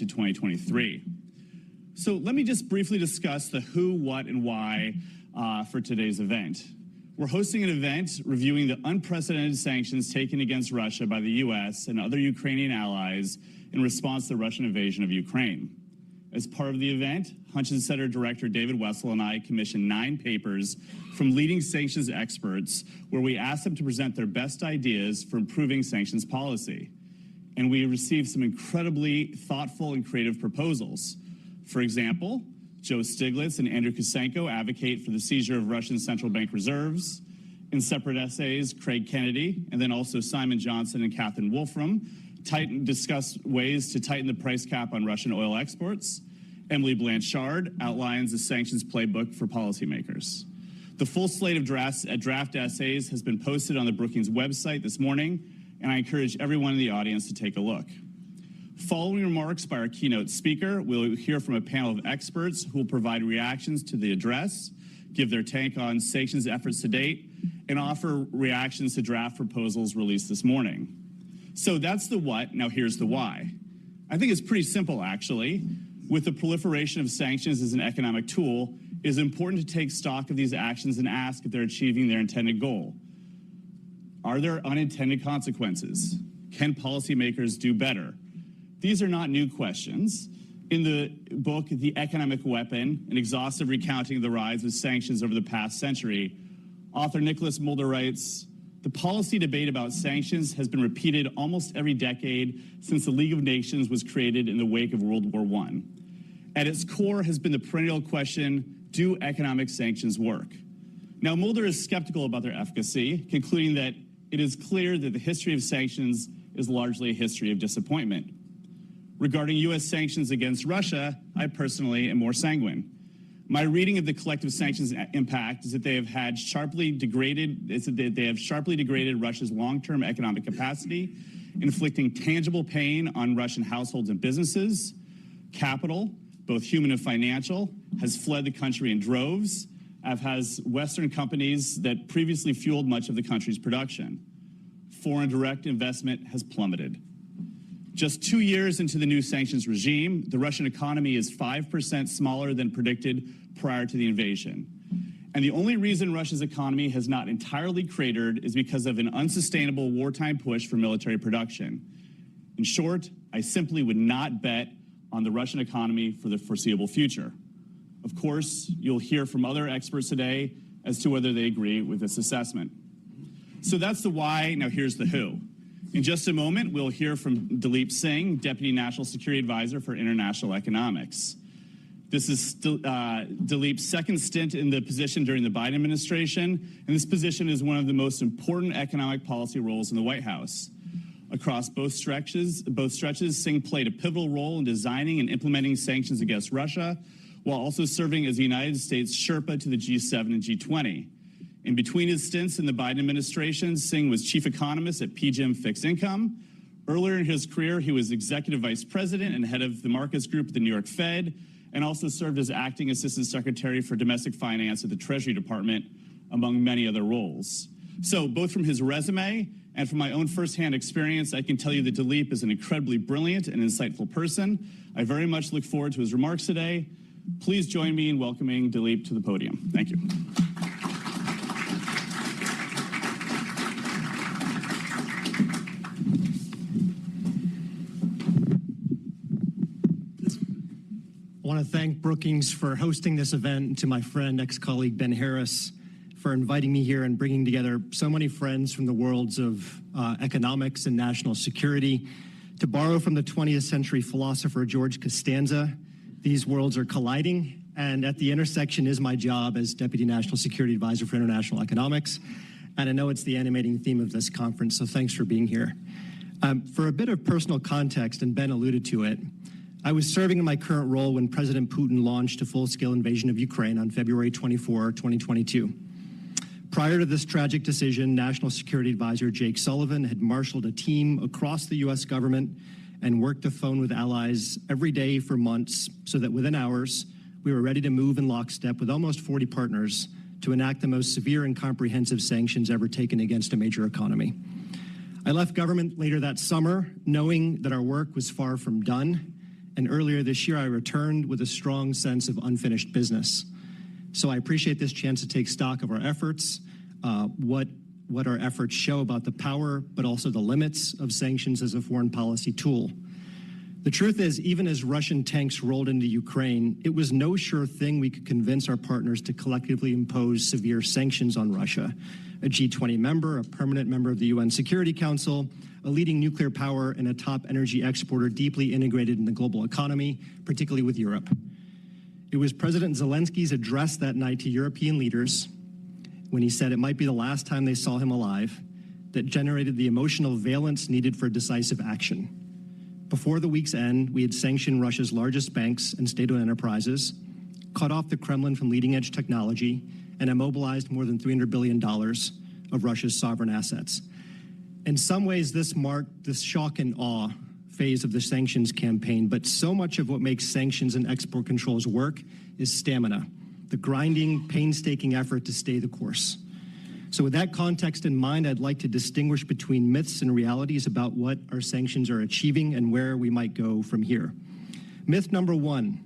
to 2023. So let me just briefly discuss the who, what, and why for today's event. We're hosting an event reviewing the unprecedented sanctions taken against Russia by the U.S. and other Ukrainian allies in response to the Russian invasion of Ukraine. As part of the event, Hutchins Center Director David Wessel and I commissioned 9 papers from leading sanctions experts where we asked them to present their best ideas for improving sanctions policy. And we received some incredibly thoughtful and creative proposals. For example, Joe Stiglitz and Andrew Kusenko advocate for the seizure of Russian central bank reserves. In separate essays, Craig Kennedy and then also Simon Johnson and Catherine Wolfram discuss ways to tighten the price cap on Russian oil exports. Emily Blanchard outlines the sanctions playbook for policymakers. The full slate of draft essays has been posted on the Brookings website this morning, and I encourage everyone in the audience to take a look. Following remarks by our keynote speaker, we'll hear from a panel of experts who will provide reactions to the address, give their take on sanctions efforts to date, and offer reactions to draft proposals released this morning. So that's the what, now here's the why. I think it's pretty simple, actually. With the proliferation of sanctions as an economic tool, it is important to take stock of these actions and ask if they're achieving their intended goal. Are there unintended consequences? Can policymakers do better? These are not new questions. In the book, The Economic Weapon, an exhaustive recounting of the rise of sanctions over the past century, author Nicholas Mulder writes, "The policy debate about sanctions has been repeated almost every decade since the League of Nations was created in the wake of World War I. At its core has been the perennial question, do economic sanctions work?" Now, Mulder is skeptical about their efficacy, concluding that it is clear that the history of sanctions is largely a history of disappointment. Regarding U.S. sanctions against Russia, I personally am more sanguine. My reading of the collective sanctions impact is that they have sharply degraded Russia's long-term economic capacity, inflicting tangible pain on Russian households and businesses. Capital, both human and financial, has fled the country in droves, as has Western companies that previously fueled much of the country's production. Foreign direct investment has plummeted. Just 2 years into the new sanctions regime, the Russian economy is 5% smaller than predicted prior to the invasion. And the only reason Russia's economy has not entirely cratered is because of an unsustainable wartime push for military production. In short, I simply would not bet on the Russian economy for the foreseeable future. Of course, you'll hear from other experts today as to whether they agree with this assessment. So that's the why, now here's the who. In just a moment, we'll hear from Daleep Singh, Deputy National Security Advisor for International Economics. This is Daleep's second stint in the position during the Biden administration, and this position is one of the most important economic policy roles in the White House. Across both stretches, Singh played a pivotal role in designing and implementing sanctions against Russia, while also serving as the United States Sherpa to the G7 and G20. In between his stints in the Biden administration, Singh was chief economist at PGIM Fixed Income. Earlier in his career, he was executive vice president and head of the markets group at the New York Fed, and also served as acting assistant secretary for domestic finance at the Treasury Department, among many other roles. So both from his resume and from my own firsthand experience, I can tell you that Daleep is an incredibly brilliant and insightful person. I very much look forward to his remarks today. Please join me in welcoming Daleep to the podium. Thank you. I want to thank Brookings for hosting this event, and to my friend, ex-colleague Ben Harris, for inviting me here and bringing together so many friends from the worlds of economics and national security. To borrow from the 20th century philosopher George Costanza, these worlds are colliding, and at the intersection is my job as Deputy National Security Advisor for International Economics. And I know it's the animating theme of this conference, so thanks for being here. For a bit of personal context, and Ben alluded to it, I was serving in my current role when President Putin launched a full-scale invasion of Ukraine on February 24, 2022. Prior to this tragic decision, National Security Advisor Jake Sullivan had marshaled a team across the U.S. government and worked the phone with allies every day for months so that within hours, we were ready to move in lockstep with almost 40 partners to enact the most severe and comprehensive sanctions ever taken against a major economy. I left government later that summer knowing that our work was far from done and earlier this year I returned with a strong sense of unfinished business. So I appreciate this chance to take stock of our efforts, what our efforts show about the power, but also the limits of sanctions as a foreign policy tool. The truth is, even as Russian tanks rolled into Ukraine, it was no sure thing we could convince our partners to collectively impose severe sanctions on Russia. A G20 member, a permanent member of the UN Security Council, a leading nuclear power, and a top energy exporter deeply integrated in the global economy, particularly with Europe. It was President Zelensky's address that night to European leaders, when he said it might be the last time they saw him alive, that generated the emotional valence needed for decisive action. Before the week's end, we had sanctioned Russia's largest banks and state-owned enterprises, cut off the Kremlin from leading-edge technology, and immobilized more than $300 billion of Russia's sovereign assets. In some ways, this marked the shock and awe phase of the sanctions campaign, but so much of what makes sanctions and export controls work is stamina, the grinding, painstaking effort to stay the course. So with that context in mind, I'd like to distinguish between myths and realities about what our sanctions are achieving and where we might go from here. Myth number one,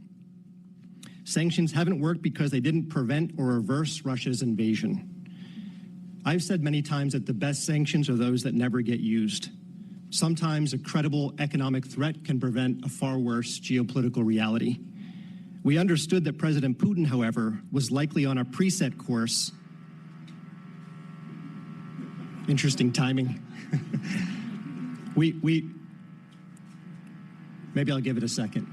sanctions haven't worked because they didn't prevent or reverse Russia's invasion. I've said many times that the best sanctions are those that never get used. Sometimes a credible economic threat can prevent a far worse geopolitical reality. We understood that President Putin, however, was likely on a preset course. Interesting timing. Maybe I'll give it a second.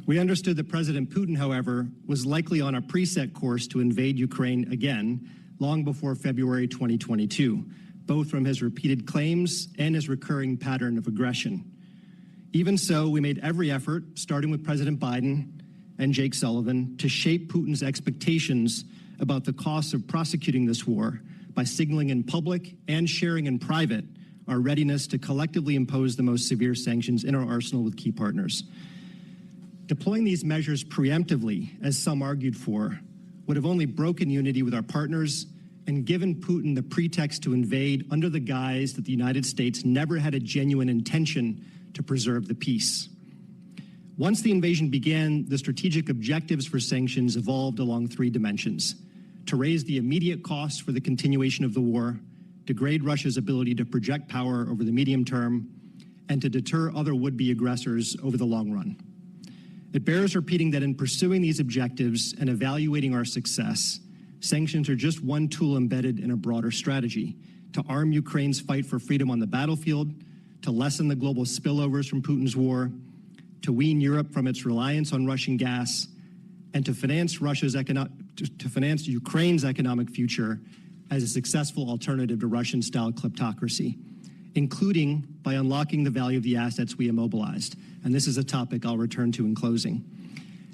We understood that President Putin, however, was likely on a preset course to invade Ukraine again long before February 2022, both from his repeated claims and his recurring pattern of aggression. Even so, we made every effort, starting with President Biden and Jake Sullivan, to shape Putin's expectations about the costs of prosecuting this war by signaling in public and sharing in private our readiness to collectively impose the most severe sanctions in our arsenal with key partners. Deploying these measures preemptively, as some argued for, would have only broken unity with our partners and given Putin the pretext to invade under the guise that the United States never had a genuine intention to preserve the peace. Once the invasion began, the strategic objectives for sanctions evolved along three dimensions: to raise the immediate costs for the continuation of the war, degrade Russia's ability to project power over the medium term, and to deter other would-be aggressors over the long run. It bears repeating that in pursuing these objectives and evaluating our success, sanctions are just one tool embedded in a broader strategy: to arm Ukraine's fight for freedom on the battlefield, to lessen the global spillovers from Putin's war, to wean Europe from its reliance on Russian gas, and to finance Ukraine's economic future as a successful alternative to Russian-style kleptocracy, including by unlocking the value of the assets we immobilized. And this is a topic I'll return to in closing.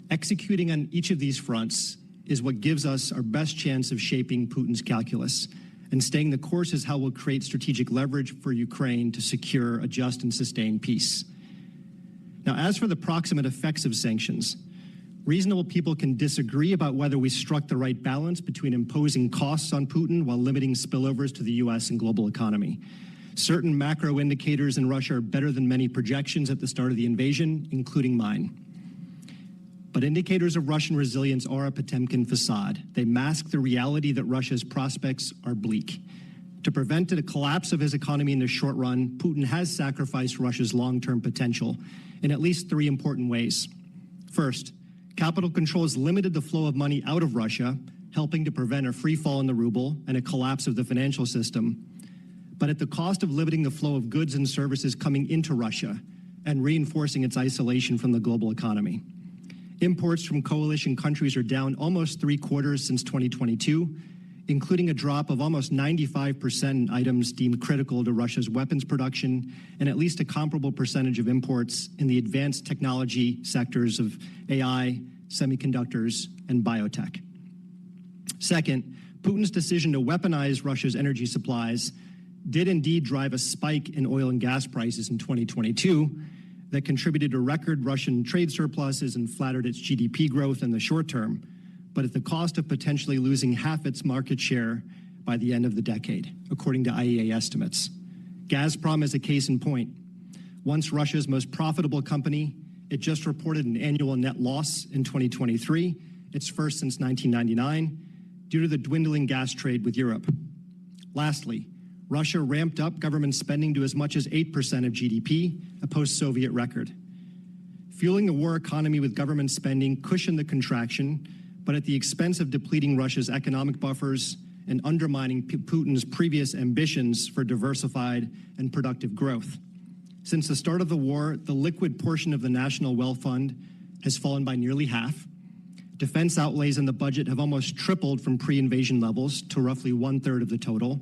Executing on each of these fronts is what gives us our best chance of shaping Putin's calculus. And staying the course is how we'll create strategic leverage for Ukraine to secure a just and sustained peace. Now, as for the proximate effects of sanctions, reasonable people can disagree about whether we struck the right balance between imposing costs on Putin while limiting spillovers to the U.S. and global economy. Certain macro indicators in Russia are better than many projections at the start of the invasion, including mine. But indicators of Russian resilience are a Potemkin facade. They mask the reality that Russia's prospects are bleak. To prevent a collapse of his economy in the short run, Putin has sacrificed Russia's long-term potential in at least three important ways. First, capital controls limited the flow of money out of Russia, helping to prevent a free fall in the ruble and a collapse of the financial system, but at the cost of limiting the flow of goods and services coming into Russia and reinforcing its isolation from the global economy. Imports from coalition countries are down almost 3/4 since 2022, including a drop of almost 95% in items deemed critical to Russia's weapons production, and at least a comparable percentage of imports in the advanced technology sectors of AI, semiconductors, and biotech. Second, Putin's decision to weaponize Russia's energy supplies did indeed drive a spike in oil and gas prices in 2022 that contributed to record Russian trade surpluses and flattered its GDP growth in the short term, but at the cost of potentially losing half its market share by the end of the decade, according to IEA estimates. Gazprom is a case in point. Once Russia's most profitable company, it just reported an annual net loss in 2023, its first since 1999, due to the dwindling gas trade with Europe. Lastly, Russia ramped up government spending to as much as 8% of GDP, a post-Soviet record. Fueling a war economy with government spending cushioned the contraction, but at the expense of depleting Russia's economic buffers and undermining Putin's previous ambitions for diversified and productive growth. Since the start of the war, the liquid portion of the National Wealth Fund has fallen by nearly half. Defense outlays in the budget have almost tripled from pre-invasion levels to roughly 1/3 of the total,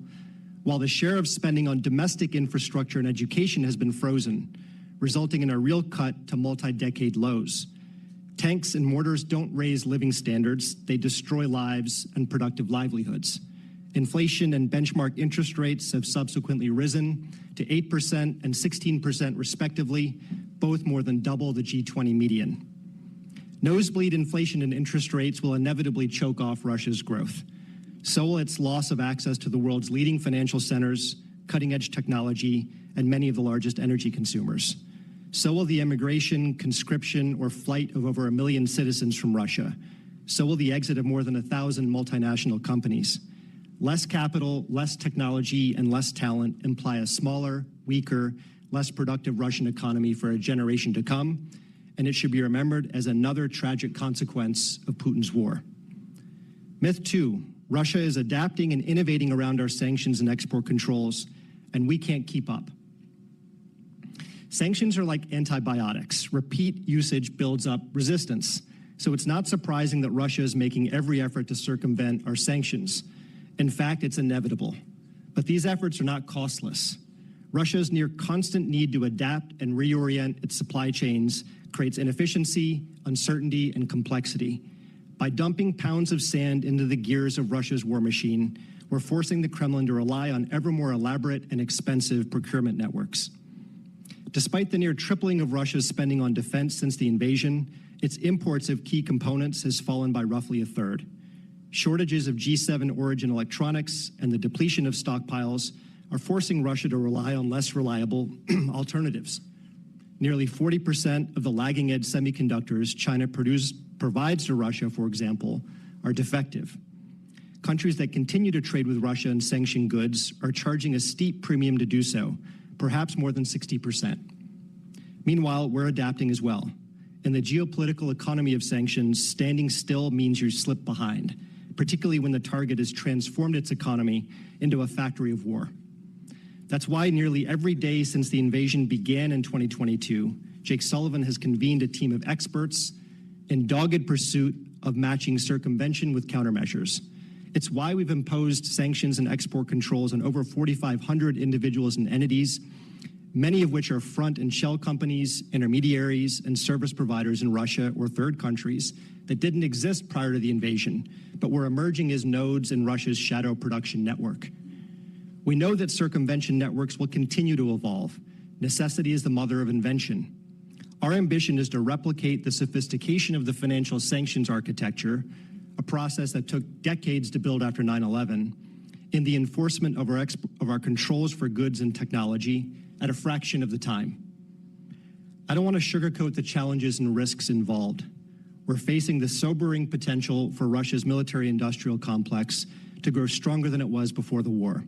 while the share of spending on domestic infrastructure and education has been frozen, resulting in a real cut to multi-decade lows. Tanks and mortars don't raise living standards, they destroy lives and productive livelihoods. Inflation and benchmark interest rates have subsequently risen to 8% and 16% respectively, both more than double the G20 median. Nosebleed inflation and interest rates will inevitably choke off Russia's growth. So will its loss of access to the world's leading financial centers, cutting-edge technology, and many of the largest energy consumers. So will the immigration, conscription, or flight of over 1 million citizens from Russia. So will the exit of more than 1,000 multinational companies. Less capital, less technology, and less talent imply a smaller, weaker, less productive Russian economy for a generation to come, and it should be remembered as another tragic consequence of Putin's war. Myth 2, Russia is adapting and innovating around our sanctions and export controls, and we can't keep up. Sanctions are like antibiotics. Repeat usage builds up resistance. So it's not surprising that Russia is making every effort to circumvent our sanctions. In fact, it's inevitable. But these efforts are not costless. Russia's near constant need to adapt and reorient its supply chains creates inefficiency, uncertainty, and complexity. By dumping pounds of sand into the gears of Russia's war machine, we're forcing the Kremlin to rely on ever more elaborate and expensive procurement networks. Despite the near tripling of Russia's spending on defense since the invasion, its imports of key components has fallen by roughly 1/3. Shortages of G7 origin electronics and the depletion of stockpiles are forcing Russia to rely on less reliable alternatives. Nearly 40% of the lagging edge semiconductors China provides to Russia, for example, are defective. Countries that continue to trade with Russia and sanction goods are charging a steep premium to do so, perhaps more than 60%. Meanwhile, we're adapting as well. In the geopolitical economy of sanctions, standing still means you slip behind, particularly when the target has transformed its economy into a factory of war. That's why nearly every day since the invasion began in 2022, Jake Sullivan has convened a team of experts in dogged pursuit of matching circumvention with countermeasures. It's why we've imposed sanctions and export controls on over 4,500 individuals and entities, many of which are front and shell companies, intermediaries, and service providers in Russia or third countries that didn't exist prior to the invasion, but were emerging as nodes in Russia's shadow production network. We know that circumvention networks will continue to evolve. Necessity is the mother of invention. Our ambition is to replicate the sophistication of the financial sanctions architecture, a process that took decades to build after 9/11, in the enforcement of our controls for goods and technology at a fraction of the time. I don't want to sugarcoat the challenges and risks involved. We're facing the sobering potential for Russia's military-industrial complex to grow stronger than it was before the war,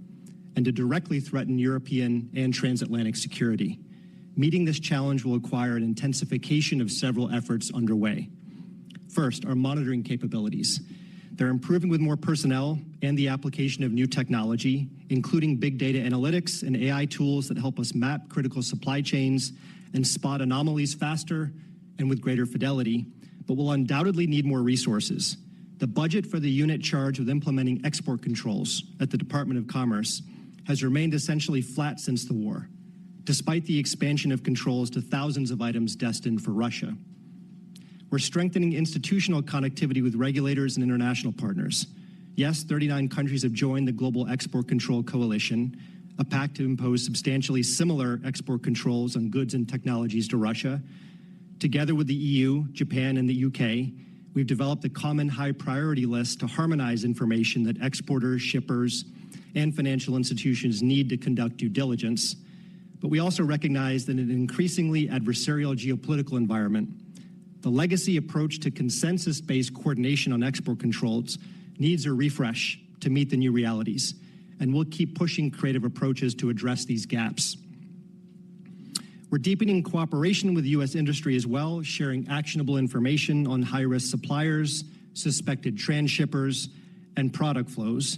and to directly threaten European and transatlantic security. Meeting this challenge will require an intensification of several efforts underway. First, our monitoring capabilities. They're improving with more personnel and the application of new technology, including big data analytics and AI tools that help us map critical supply chains and spot anomalies faster and with greater fidelity, but will undoubtedly need more resources. The budget for the unit charged with implementing export controls at the Department of Commerce has remained essentially flat since the war, despite the expansion of controls to thousands of items destined for Russia. We're strengthening institutional connectivity with regulators and international partners. Yes, 39 countries have joined the Global Export Control Coalition, a pact to impose substantially similar export controls on goods and technologies to Russia. Together with the EU, Japan, and the UK, we've developed a common high priority list to harmonize information that exporters, shippers, and financial institutions need to conduct due diligence. But we also recognize that in an increasingly adversarial geopolitical environment, the legacy approach to consensus-based coordination on export controls needs a refresh to meet the new realities, and we'll keep pushing creative approaches to address these gaps. We're deepening cooperation with U.S. industry as well, sharing actionable information on high-risk suppliers, suspected transshippers, and product flows.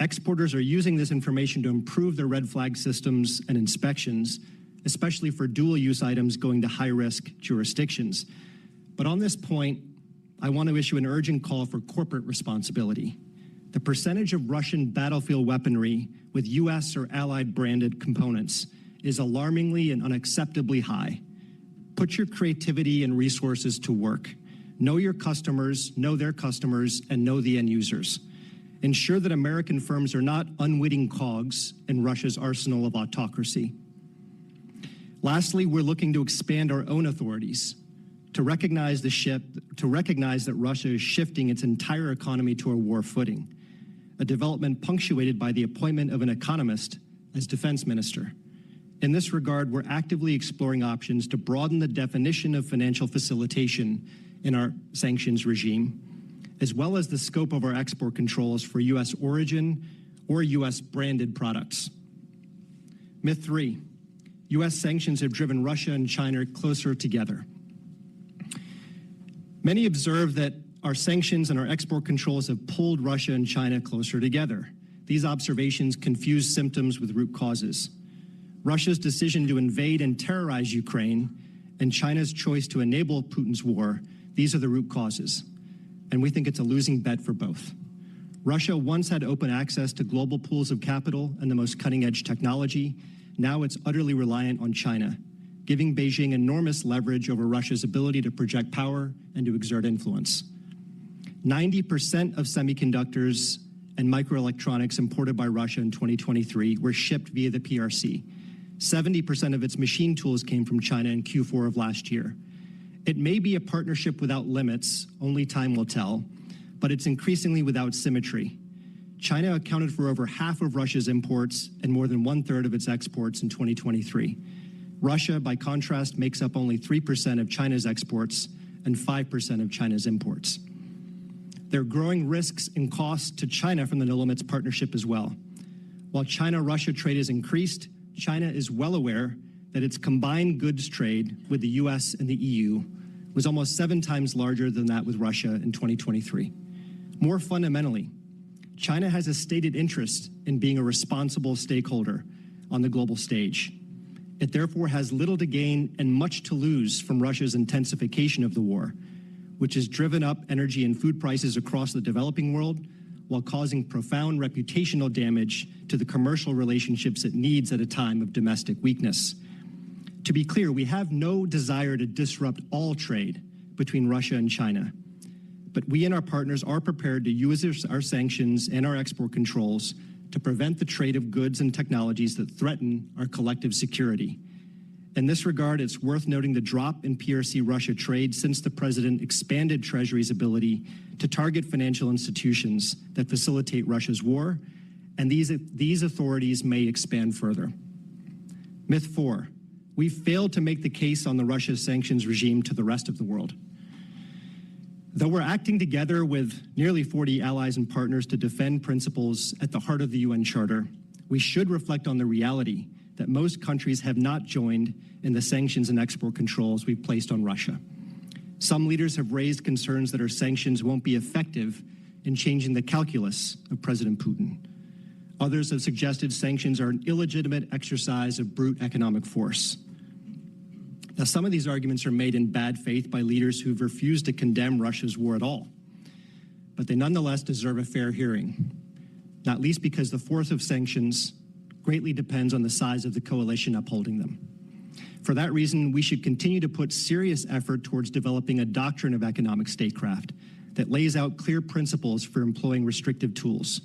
Exporters are using this information to improve their red flag systems and inspections, especially for dual-use items going to high-risk jurisdictions. But on this point, I want to issue an urgent call for corporate responsibility. The percentage of Russian battlefield weaponry with U.S. or allied branded components is alarmingly and unacceptably high. Put your creativity and resources to work. Know your customers, know their customers, and know the end users. Ensure that American firms are not unwitting cogs in Russia's arsenal of autocracy. Lastly, we're looking to expand our own authorities to recognize that Russia is shifting its entire economy to a war footing, a development punctuated by the appointment of an economist as defense minister. In this regard, we're actively exploring options to broaden the definition of financial facilitation in our sanctions regime, as well as the scope of our export controls for U.S. origin or U.S. branded products. Myth 3, U.S. sanctions have driven Russia and China closer together. Many observe that our sanctions and our export controls have pulled Russia and China closer together. These observations confuse symptoms with root causes. Russia's decision to invade and terrorize Ukraine and China's choice to enable Putin's war, these are the root causes. And we think it's a losing bet for both. Russia once had open access to global pools of capital and the most cutting-edge technology. Now it's utterly reliant on China, giving Beijing enormous leverage over Russia's ability to project power and to exert influence. 90% of semiconductors and microelectronics imported by Russia in 2023 were shipped via the PRC. 70% of its machine tools came from China in Q4 of last year. It may be a partnership without limits, only time will tell, but it's increasingly without symmetry. China accounted for over half of Russia's imports and more than 1/3 of its exports in 2023. Russia, by contrast, makes up only 3% of China's exports and 5% of China's imports. There are growing risks and costs to China from the no limits partnership as well. While China-Russia trade has increased, China is well aware that its combined goods trade with the U.S. and the EU was almost 7 times larger than that with Russia in 2023. More fundamentally, China has a stated interest in being a responsible stakeholder on the global stage. It therefore has little to gain and much to lose from Russia's intensification of the war, which has driven up energy and food prices across the developing world while causing profound reputational damage to the commercial relationships it needs at a time of domestic weakness. To be clear, we have no desire to disrupt all trade between Russia and China, but we and our partners are prepared to use our sanctions and our export controls to prevent the trade of goods and technologies that threaten our collective security. In this regard, it's worth noting the drop in PRC Russia trade since the president expanded Treasury's ability to target financial institutions that facilitate Russia's war, and these authorities may expand further. Myth 4, we've failed to make the case on the Russia sanctions regime to the rest of the world. Though we're acting together with nearly 40 allies and partners to defend principles at the heart of the UN Charter, we should reflect on the reality that most countries have not joined in the sanctions and export controls we've placed on Russia. Some leaders have raised concerns that our sanctions won't be effective in changing the calculus of President Putin. Others have suggested sanctions are an illegitimate exercise of brute economic force. Now, some of these arguments are made in bad faith by leaders who've refused to condemn Russia's war at all, but they nonetheless deserve a fair hearing, not least because the force of sanctions greatly depends on the size of the coalition upholding them. For that reason, we should continue to put serious effort towards developing a doctrine of economic statecraft that lays out clear principles for employing restrictive tools.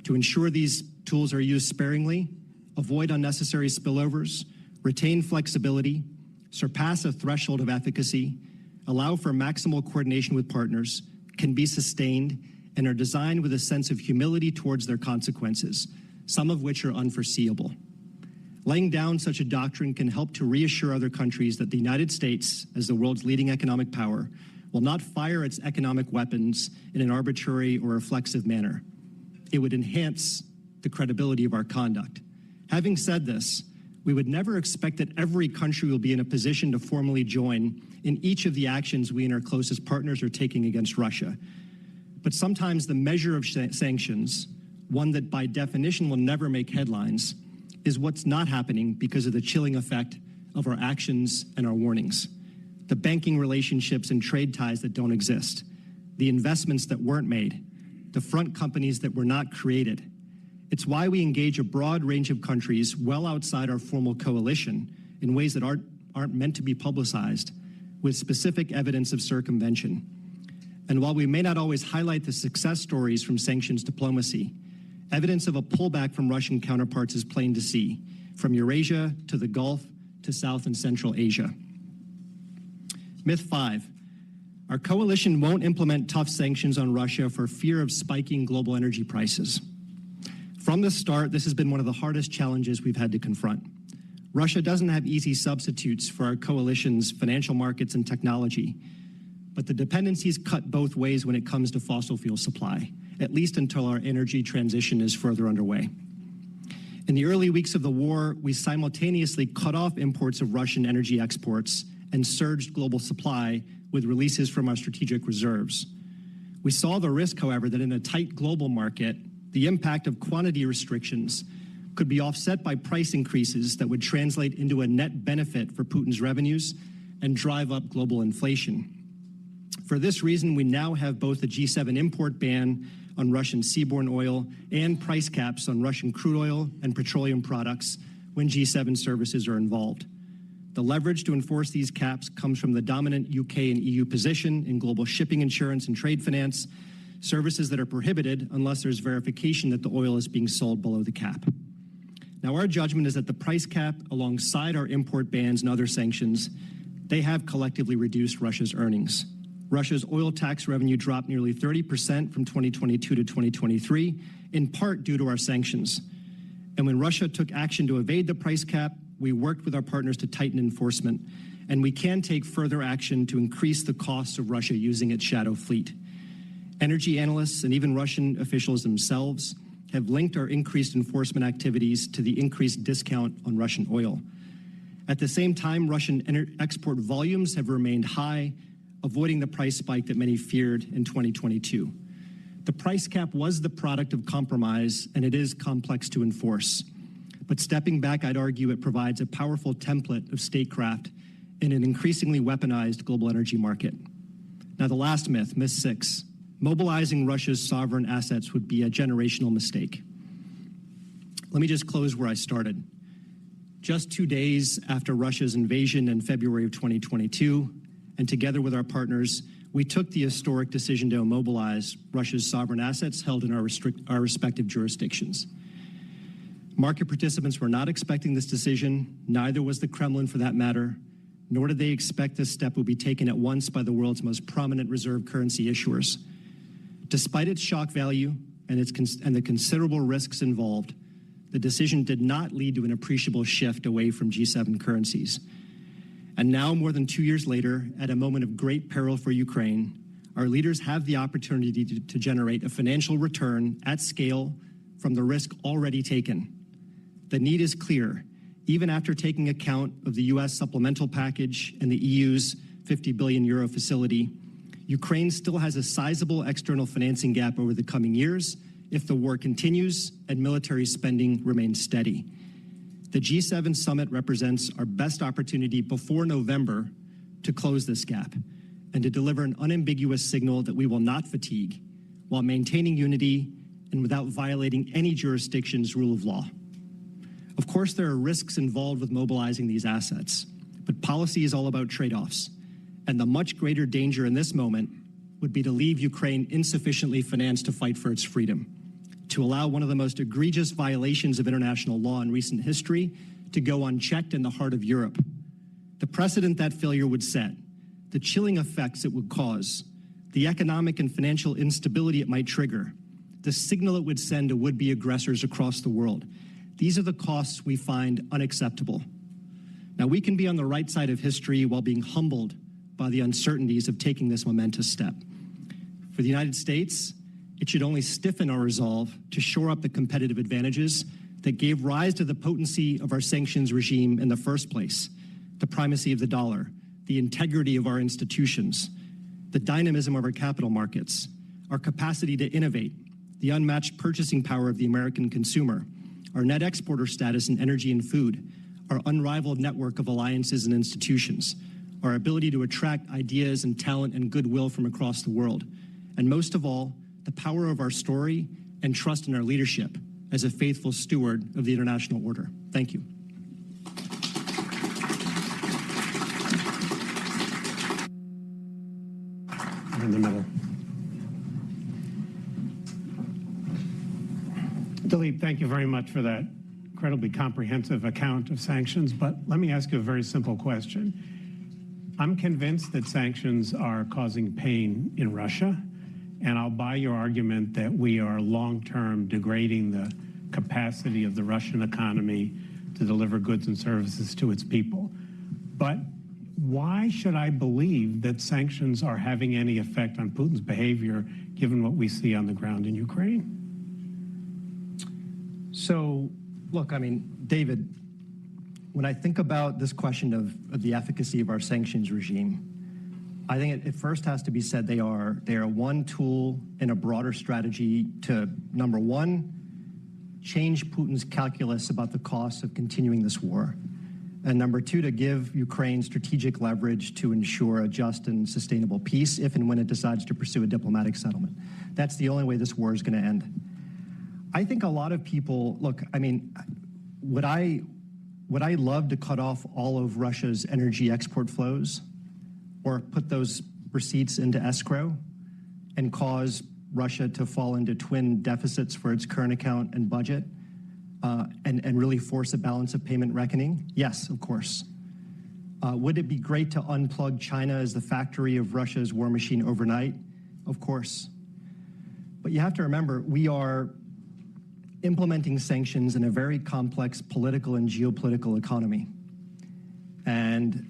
To ensure these tools are used sparingly, avoid unnecessary spillovers, retain flexibility, surpass a threshold of efficacy, allow for maximal coordination with partners, can be sustained, and are designed with a sense of humility towards their consequences, some of which are unforeseeable. Laying down such a doctrine can help to reassure other countries that the United States, as the world's leading economic power, will not fire its economic weapons in an arbitrary or reflexive manner. It would enhance the credibility of our conduct. Having said this, we would never expect that every country will be in a position to formally join in each of the actions we and our closest partners are taking against Russia. But sometimes the measure of sanctions, one that by definition will never make headlines, is what's not happening because of the chilling effect of our actions and our warnings. The banking relationships and trade ties that don't exist, the investments that weren't made, the front companies that were not created. It's why we engage a broad range of countries well outside our formal coalition in ways that aren't meant to be publicized, with specific evidence of circumvention. And while we may not always highlight the success stories from sanctions diplomacy, evidence of a pullback from Russian counterparts is plain to see, from Eurasia to the Gulf to South and Central Asia. Myth 5. Our coalition won't implement tough sanctions on Russia for fear of spiking global energy prices. From the start, this has been one of the hardest challenges we've had to confront. Russia doesn't have easy substitutes for our coalition's financial markets and technology, but the dependencies cut both ways when it comes to fossil fuel supply, at least until our energy transition is further underway. In the early weeks of the war, we simultaneously cut off imports of Russian energy exports and surged global supply with releases from our strategic reserves. We saw the risk, however, that in a tight global market, the impact of quantity restrictions could be offset by price increases that would translate into a net benefit for Putin's revenues and drive up global inflation. For this reason, we now have both a G7 import ban on Russian seaborne oil and price caps on Russian crude oil and petroleum products when G7 services are involved. The leverage to enforce these caps comes from the dominant UK and EU position in global shipping insurance and trade finance, services that are prohibited unless there's verification that the oil is being sold below the cap. Now, our judgment is that the price cap, alongside our import bans and other sanctions, they have collectively reduced Russia's earnings. Russia's oil tax revenue dropped nearly 30% from 2022 to 2023, in part due to our sanctions. And when Russia took action to evade the price cap, we worked with our partners to tighten enforcement, and we can take further action to increase the costs of Russia using its shadow fleet. Energy analysts and even Russian officials themselves have linked our increased enforcement activities to the increased discount on Russian oil. At the same time, Russian export volumes have remained high, avoiding the price spike that many feared in 2022. The price cap was the product of compromise, and it is complex to enforce. But stepping back, I'd argue it provides a powerful template of statecraft in an increasingly weaponized global energy market. Now, the last myth, myth 6. Mobilizing Russia's sovereign assets would be a generational mistake. Let me just close where I started. Just 2 days after Russia's invasion in February of 2022, and together with our partners, we took the historic decision to immobilize Russia's sovereign assets held in our respective jurisdictions. Market participants were not expecting this decision, neither was the Kremlin for that matter, nor did they expect this step would be taken at once by the world's most prominent reserve currency issuers. Despite its shock value and the considerable risks involved, the decision did not lead to an appreciable shift away from G7 currencies. And now, more than 2 years later, at a moment of great peril for Ukraine, our leaders have the opportunity to generate a financial return at scale from the risk already taken. The need is clear, even after taking account of the U.S. supplemental package and the EU's €50 billion facility. Ukraine still has a sizable external financing gap over the coming years if the war continues and military spending remains steady. The G7 summit represents our best opportunity before November to close this gap and to deliver an unambiguous signal that we will not fatigue while maintaining unity and without violating any jurisdiction's rule of law. Of course, there are risks involved with mobilizing these assets, but policy is all about trade-offs. And the much greater danger in this moment would be to leave Ukraine insufficiently financed to fight for its freedom, to allow one of the most egregious violations of international law in recent history to go unchecked in the heart of Europe. The precedent that failure would set, the chilling effects it would cause, the economic and financial instability it might trigger, the signal it would send to would-be aggressors across the world, These are the costs we find unacceptable. Now, we can be on the right side of history while being humbled by the uncertainties of taking this momentous step. For the United States, it should only stiffen our resolve to shore up the competitive advantages that gave rise to the potency of our sanctions regime in the first place: the primacy of the dollar, the integrity of our institutions, the dynamism of our capital markets, our capacity to innovate, the unmatched purchasing power of the American consumer, our net exporter status in energy and food, our unrivaled network of alliances and institutions, our ability to attract ideas and talent and goodwill from across the world, and most of all, the power of our story and trust in our leadership as a faithful steward of the international order. Thank you. In the middle. Daleep, thank you very much for that incredibly comprehensive account of sanctions, but let me ask you a very simple question. I'm convinced that sanctions are causing pain in Russia, and I'll buy your argument that we are long-term degrading the capacity of the Russian economy to deliver goods and services to its people. But why should I believe that sanctions are having any effect on Putin's behavior, given what we see on the ground in Ukraine? So, look, I mean, David, when I think about this question of the efficacy of our sanctions regime, I think it first has to be said they are one tool in a broader strategy to, number one, change Putin's calculus about the costs of continuing this war, and number two, to give Ukraine strategic leverage to ensure a just and sustainable peace if and when it decides to pursue a diplomatic settlement. That's the only way this war is going to end. I think a lot of people, look, I mean, would I love to cut off all of Russia's energy export flows or put those receipts into escrow and cause Russia to fall into twin deficits for its current account and budget and really force a balance of payment reckoning? Yes, of course. Would it be great to unplug China as the factory of Russia's war machine overnight? Of course. But you have to remember, we are implementing sanctions in a very complex political and geopolitical economy. And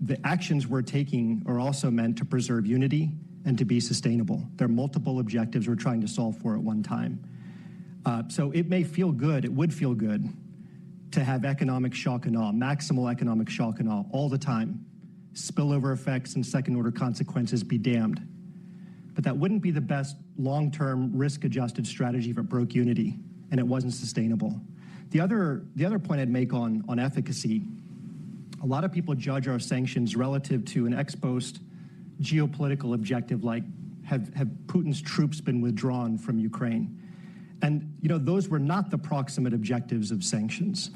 the actions we're taking are also meant to preserve unity and to be sustainable. There are multiple objectives we're trying to solve for at one time. So it may feel good, it would feel good to have economic shock and awe, maximal economic shock and awe all the time. Spillover effects and second-order consequences be damned. But that wouldn't be the best long-term risk-adjusted strategy if it broke unity and it wasn't sustainable. The other point I'd make on efficacy, a lot of people judge our sanctions relative to an ex post geopolitical objective like have Putin's troops been withdrawn from Ukraine? And, you know, those were not the proximate objectives of sanctions.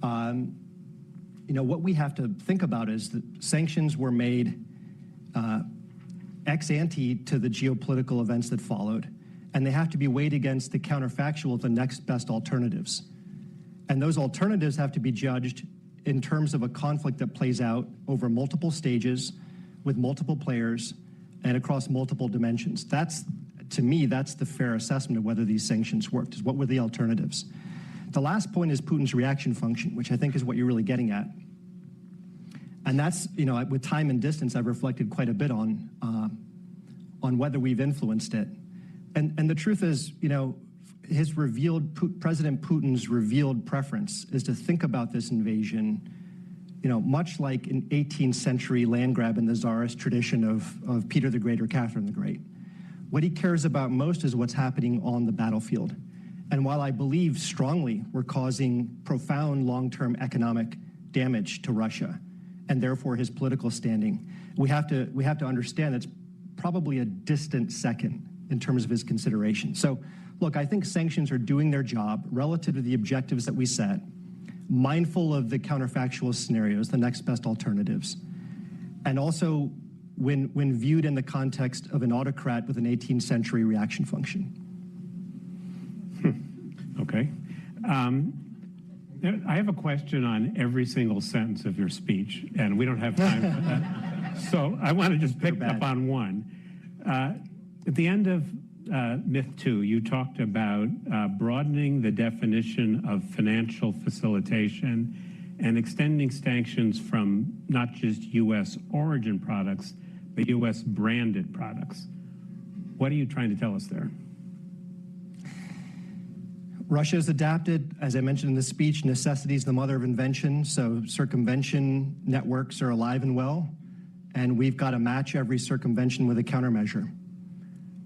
You know, what we have to think about is that sanctions were made ex ante to the geopolitical events that followed, and they have to be weighed against the counterfactual of the next best alternatives. And those alternatives have to be judged in terms of a conflict that plays out over multiple stages, with multiple players, and across multiple dimensions. To me, that's the fair assessment of whether these sanctions worked, is what were the alternatives. The last point is Putin's reaction function, which I think is what you're really getting at. And that's, you know, with time and distance, I've reflected quite a bit on whether we've influenced it. And the truth is, you know, President Putin's revealed preference is to think about this invasion, you know, much like an 18th century land grab in the Tsarist tradition of Peter the Great or Catherine the Great. What he cares about most is what's happening on the battlefield. And while I believe strongly we're causing profound long-term economic damage to Russia, and therefore his political standing, we have to understand that's probably a distant second in terms of his consideration. So, look, I think sanctions are doing their job relative to the objectives that we set, mindful of the counterfactual scenarios, the next best alternatives, and also when viewed in the context of an autocrat with an 18th century reaction function. Okay. I have a question on every single sentence of your speech, and we don't have time for that. So I want to just pick up on one. At the end of myth 2, you talked about broadening the definition of financial facilitation and extending sanctions from not just U.S. origin products, but U.S. branded products. What are you trying to tell us there? Russia has adapted, as I mentioned in the speech, necessity is the mother of invention, so circumvention networks are alive and well, and we've got to match every circumvention with a countermeasure.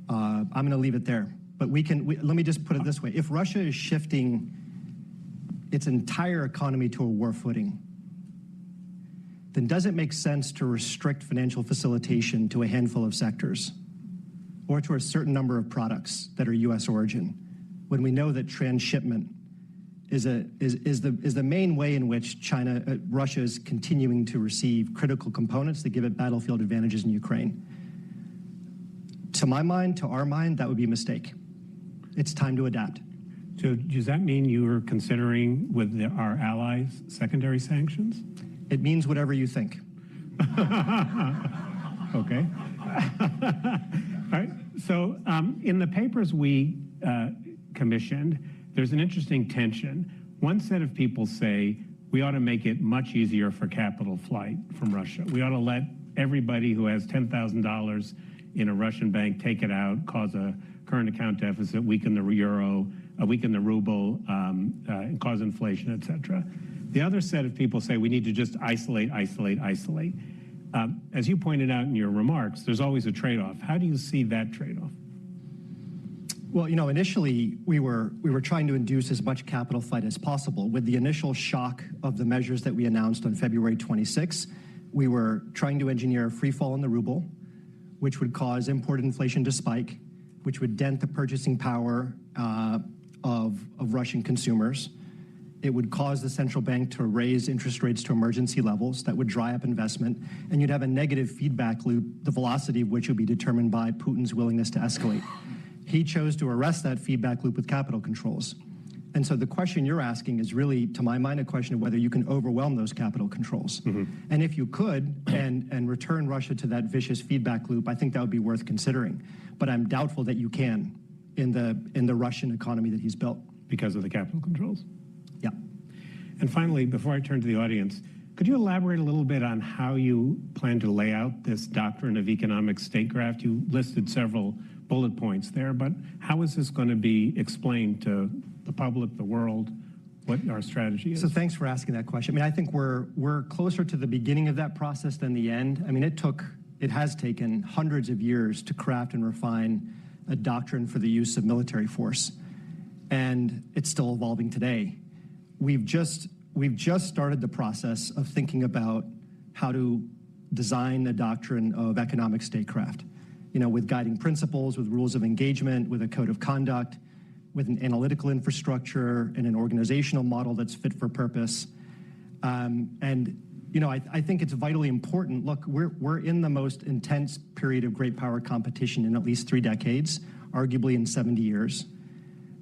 I'm going to leave it there. But let me just put it this way. If Russia is shifting its entire economy to a war footing, then does it make sense to restrict financial facilitation to a handful of sectors or to a certain number of products that are U.S. origin, when we know that transshipment is the main way in which Russia is continuing to receive critical components that give it battlefield advantages in Ukraine? To my mind, to our mind, that would be a mistake. It's time to adapt. So does that mean you are considering with our allies secondary sanctions? It means whatever you think. Okay. All right. So in the papers we commissioned, there's an interesting tension. One set of people say we ought to make it much easier for capital flight from Russia. We ought to let everybody who has $10,000 in a Russian bank take it out, cause a current account deficit, weaken the euro, weaken the ruble, cause inflation, et cetera. The other set of people say we need to just isolate. As you pointed out in your remarks, there's always a trade-off. How do you see that trade-off? Well, initially we were trying to induce as much capital flight as possible. With the initial shock of the measures that we announced on February 26, we were trying to engineer a free fall in the ruble, which would cause import inflation to spike, which would dent the purchasing power of Russian consumers. It would cause the central bank to raise interest rates to emergency levels that would dry up investment, and you'd have a negative feedback loop, the velocity of which would be determined by Putin's willingness to escalate. He chose to arrest that feedback loop with capital controls. And so the question you're asking is really, to my mind, a question of whether you can overwhelm those capital controls. Mm-hmm. And if you could, and return Russia to that vicious feedback loop, I think that would be worth considering. But I'm doubtful that you can in the Russian economy that he's built. Because of the capital controls? Yeah. And finally, before I turn to the audience, could you elaborate a little bit on how you plan to lay out this doctrine of economic statecraft? You listed several bullet points there, but how is this going to be explained to the public, the world, what our strategy is? So thanks for asking that question. I think we're closer to the beginning of that process than the end. It has taken hundreds of years to craft and refine a doctrine for the use of military force, and it's still evolving today. We've just started the process of thinking about how to design a doctrine of economic statecraft, with guiding principles, with rules of engagement, with a code of conduct, with an analytical infrastructure and an organizational model that's fit for purpose. I think it's vitally important. Look, we're in the most intense period of great power competition in at least 3 decades, arguably in 70 years.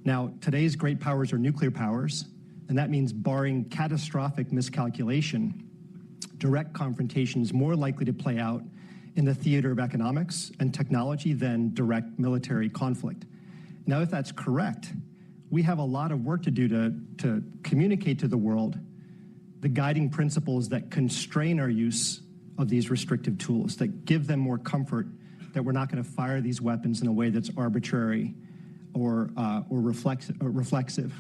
Now, today's great powers are nuclear powers, and that means barring catastrophic miscalculation, direct confrontation is more likely to play out in the theater of economics and technology than direct military conflict. Now, if that's correct, we have a lot of work to do to communicate to the world the guiding principles that constrain our use of these restrictive tools, that give them more comfort that we're not going to fire these weapons in a way that's arbitrary or reflexive.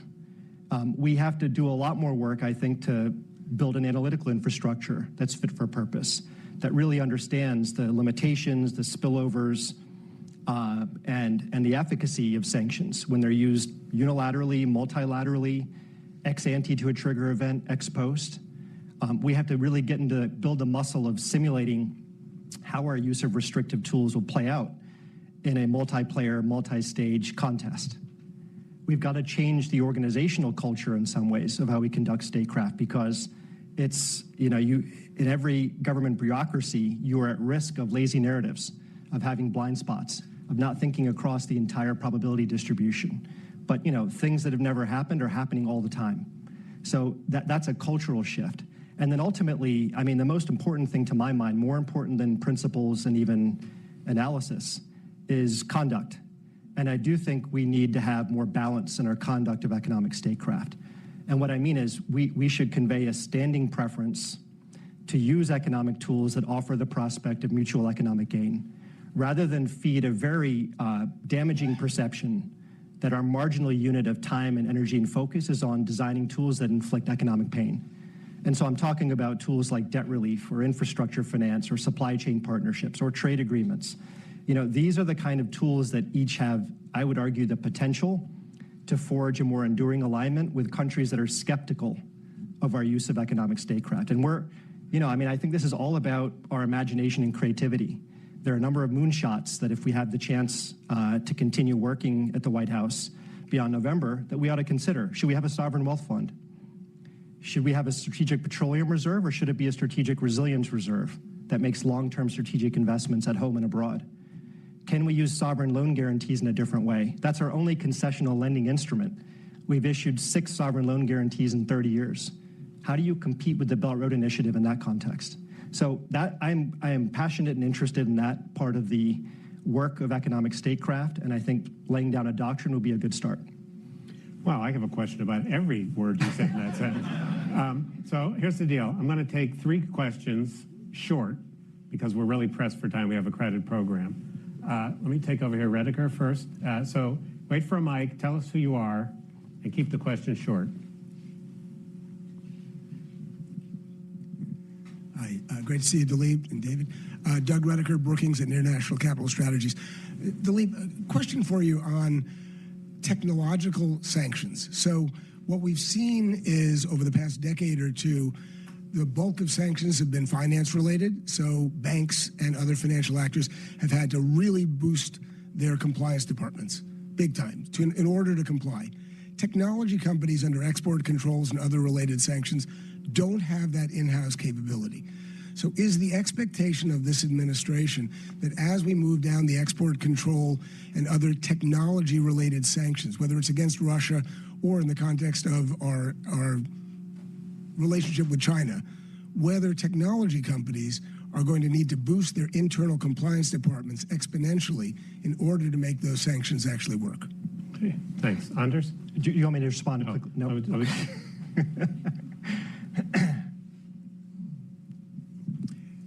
We have to do a lot more work, I think, to build an analytical infrastructure that's fit for purpose, that really understands the limitations, the spillovers, and the efficacy of sanctions when they're used unilaterally, multilaterally, ex ante to a trigger event, ex post. We have to really build the muscle of simulating how our use of restrictive tools will play out in a multiplayer, multi-stage contest. We've got to change the organizational culture in some ways of how we conduct statecraft, because it's, in every government bureaucracy, you are at risk of lazy narratives, of having blind spots, of not thinking across the entire probability distribution. But, things that have never happened are happening all the time. So that's a cultural shift. And then ultimately, the most important thing to my mind, more important than principles and even analysis, is conduct. and I do think we need to have more balance in our conduct of economic statecraft. And what I mean is we should convey a standing preference to use economic tools that offer the prospect of mutual economic gain, rather than feed a very damaging perception that our marginal unit of time and energy and focus is on designing tools that inflict economic pain. And so I'm talking about tools like debt relief or infrastructure finance or supply chain partnerships or trade agreements. You know, these are the kind of tools that each have, I would argue, the potential to forge a more enduring alignment with countries that are skeptical of our use of economic statecraft. And I think this is all about our imagination and creativity. There are a number of moonshots that if we have the chance to continue working at the White House beyond November, that we ought to consider. Should we have a sovereign wealth fund? Should we have a strategic petroleum reserve, or should it be a strategic resilience reserve that makes long-term strategic investments at home and abroad? Can we use sovereign loan guarantees in a different way? That's our only concessional lending instrument. We've issued 6 sovereign loan guarantees in 30 years. How do you compete with the Belt Road Initiative in that context? So that I am passionate and interested in that part of the work of economic statecraft, and I think laying down a doctrine would be a good start. Well, I have a question about every word you said in that sentence. So here's the deal. I'm going to take 3 questions short because we're really pressed for time. We have a crowded program. Let me take over here Redeker first. So wait for a mic, tell us who you are, and keep the question short. Hi, great to see you, Daleep and David. Doug Redeker, Brookings and International Capital Strategies. Daleep, a question for you on technological sanctions. So what we've seen is over the past decade or two, the bulk of sanctions have been finance related. So banks and other financial actors have had to really boost their compliance departments big time in order to comply. Technology companies under export controls and other related sanctions don't have that in-house capability. So is the expectation of this administration that as we move down the export control and other technology-related sanctions, whether it's against Russia or in the context of our relationship with China, whether technology companies are going to need to boost their internal compliance departments exponentially in order to make those sanctions actually work? Okay, thanks. Anders? Do you want me to respond quickly? No.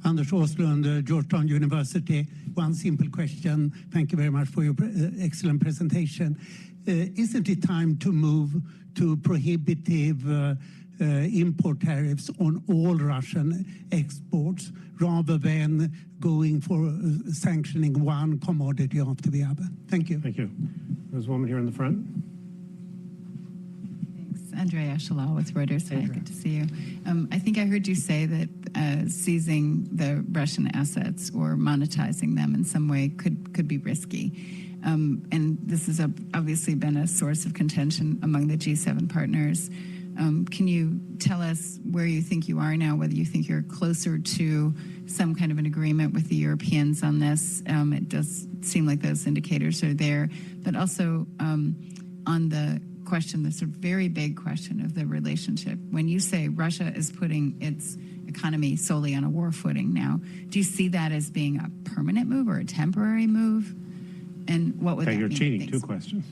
Anders Åslund, Georgetown University. One simple question. Thank you very much for your excellent presentation. Isn't it time to move to prohibitive import tariffs on all Russian exports rather than going for sanctioning one commodity after the other? Thank you. Thank you. There's a woman here in the front. Andrea Shalal with Reuters. Hi, good to see you. I think I heard you say that seizing the Russian assets or monetizing them in some way could be risky. And this has obviously been a source of contention among the G7 partners. Can you tell us where you think you are now, whether you think you're closer to some kind of an agreement with the Europeans on this? It does seem like those indicators are there. But also on the question, the sort of very big question of the relationship. When you say Russia is putting its economy solely on a war footing now, do you see that as being a permanent move or a temporary move? And what would that mean? Okay, you're cheating. Thanks. 2 questions.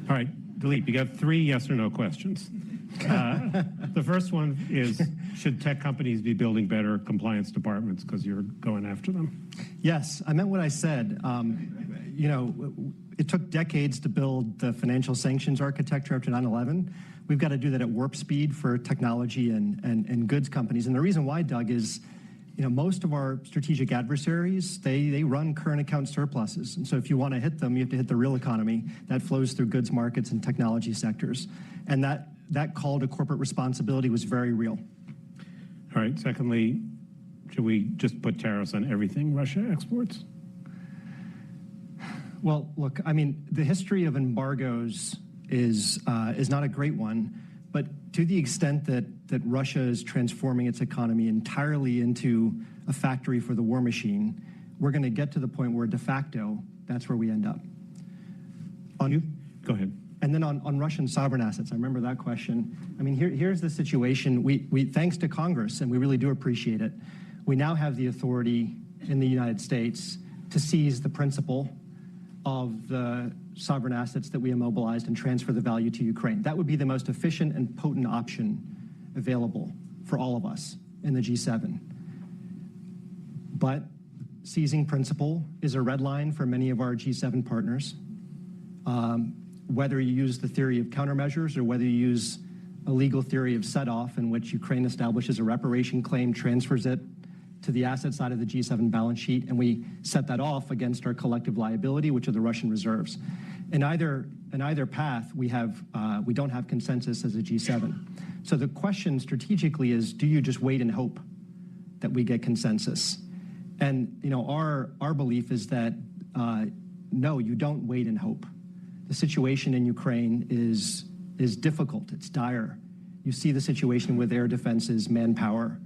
All right, Daleep, you got 3 yes or no questions. The first one is, should tech companies be building better compliance departments because you're going after them? Yes, I meant what I said. It took decades to build the financial sanctions architecture after 9/11. We've got to do that at warp speed for technology and goods companies. And the reason why, Doug, is most of our strategic adversaries, they run current account surpluses. And so if you want to hit them, you have to hit the real economy that flows through goods markets and technology sectors. And that call to corporate responsibility was very real. All right, secondly, should we just put tariffs on everything Russia exports? Well, look, I mean, the history of embargoes is not a great one, but to the extent that Russia is transforming its economy entirely into a factory for the war machine, we're going to get to the point where de facto, that's where we end up. Go ahead. And then on Russian sovereign assets, I remember that question. I mean, here's the situation. We thanks to Congress, and we really do appreciate it, we now have the authority in the United States to seize the principal of the sovereign assets that we immobilized and transfer the value to Ukraine. That would be the most efficient and potent option available for all of us in the G7. But seizing principle is a red line for many of our G7 partners. Whether you use the theory of countermeasures or whether you use a legal theory of set-off in which Ukraine establishes a reparation claim, transfers it to the asset side of the G7 balance sheet, and we set that off against our collective liability, which are the Russian reserves. In either path, we don't have consensus as a G7. So the question strategically is, do you just wait and hope that we get consensus? And our belief is that no, you don't wait and hope. The situation in Ukraine is difficult. It's dire. You see the situation with air defenses, manpower,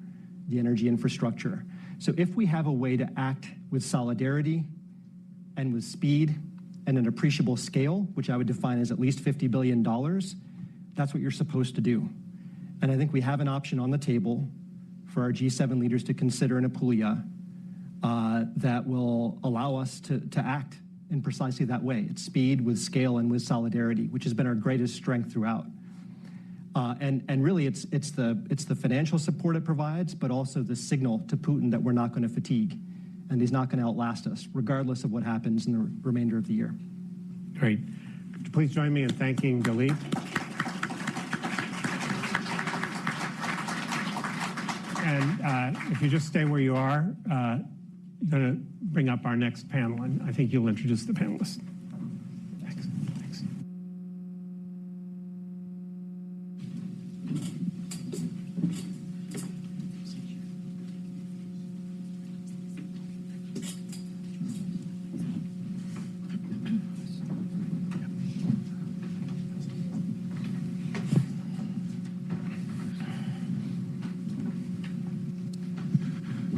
the energy infrastructure. So if we have a way to act with solidarity and with speed and an appreciable scale, which I would define as at least $50 billion, that's what you're supposed to do. And I think we have an option on the table for our G7 leaders to consider in Apulia that will allow us to act in precisely that way. It's speed with scale and with solidarity, which has been our greatest strength throughout. And really, it's the financial support it provides, but also the signal to Putin that we're not going to fatigue, and he's not going to outlast us, regardless of what happens in the remainder of the year. Great. Could you please join me in thanking Daleep? And if you just stay where you are, I'm going to bring up our next panel, and I think you'll introduce the panelists. Thanks.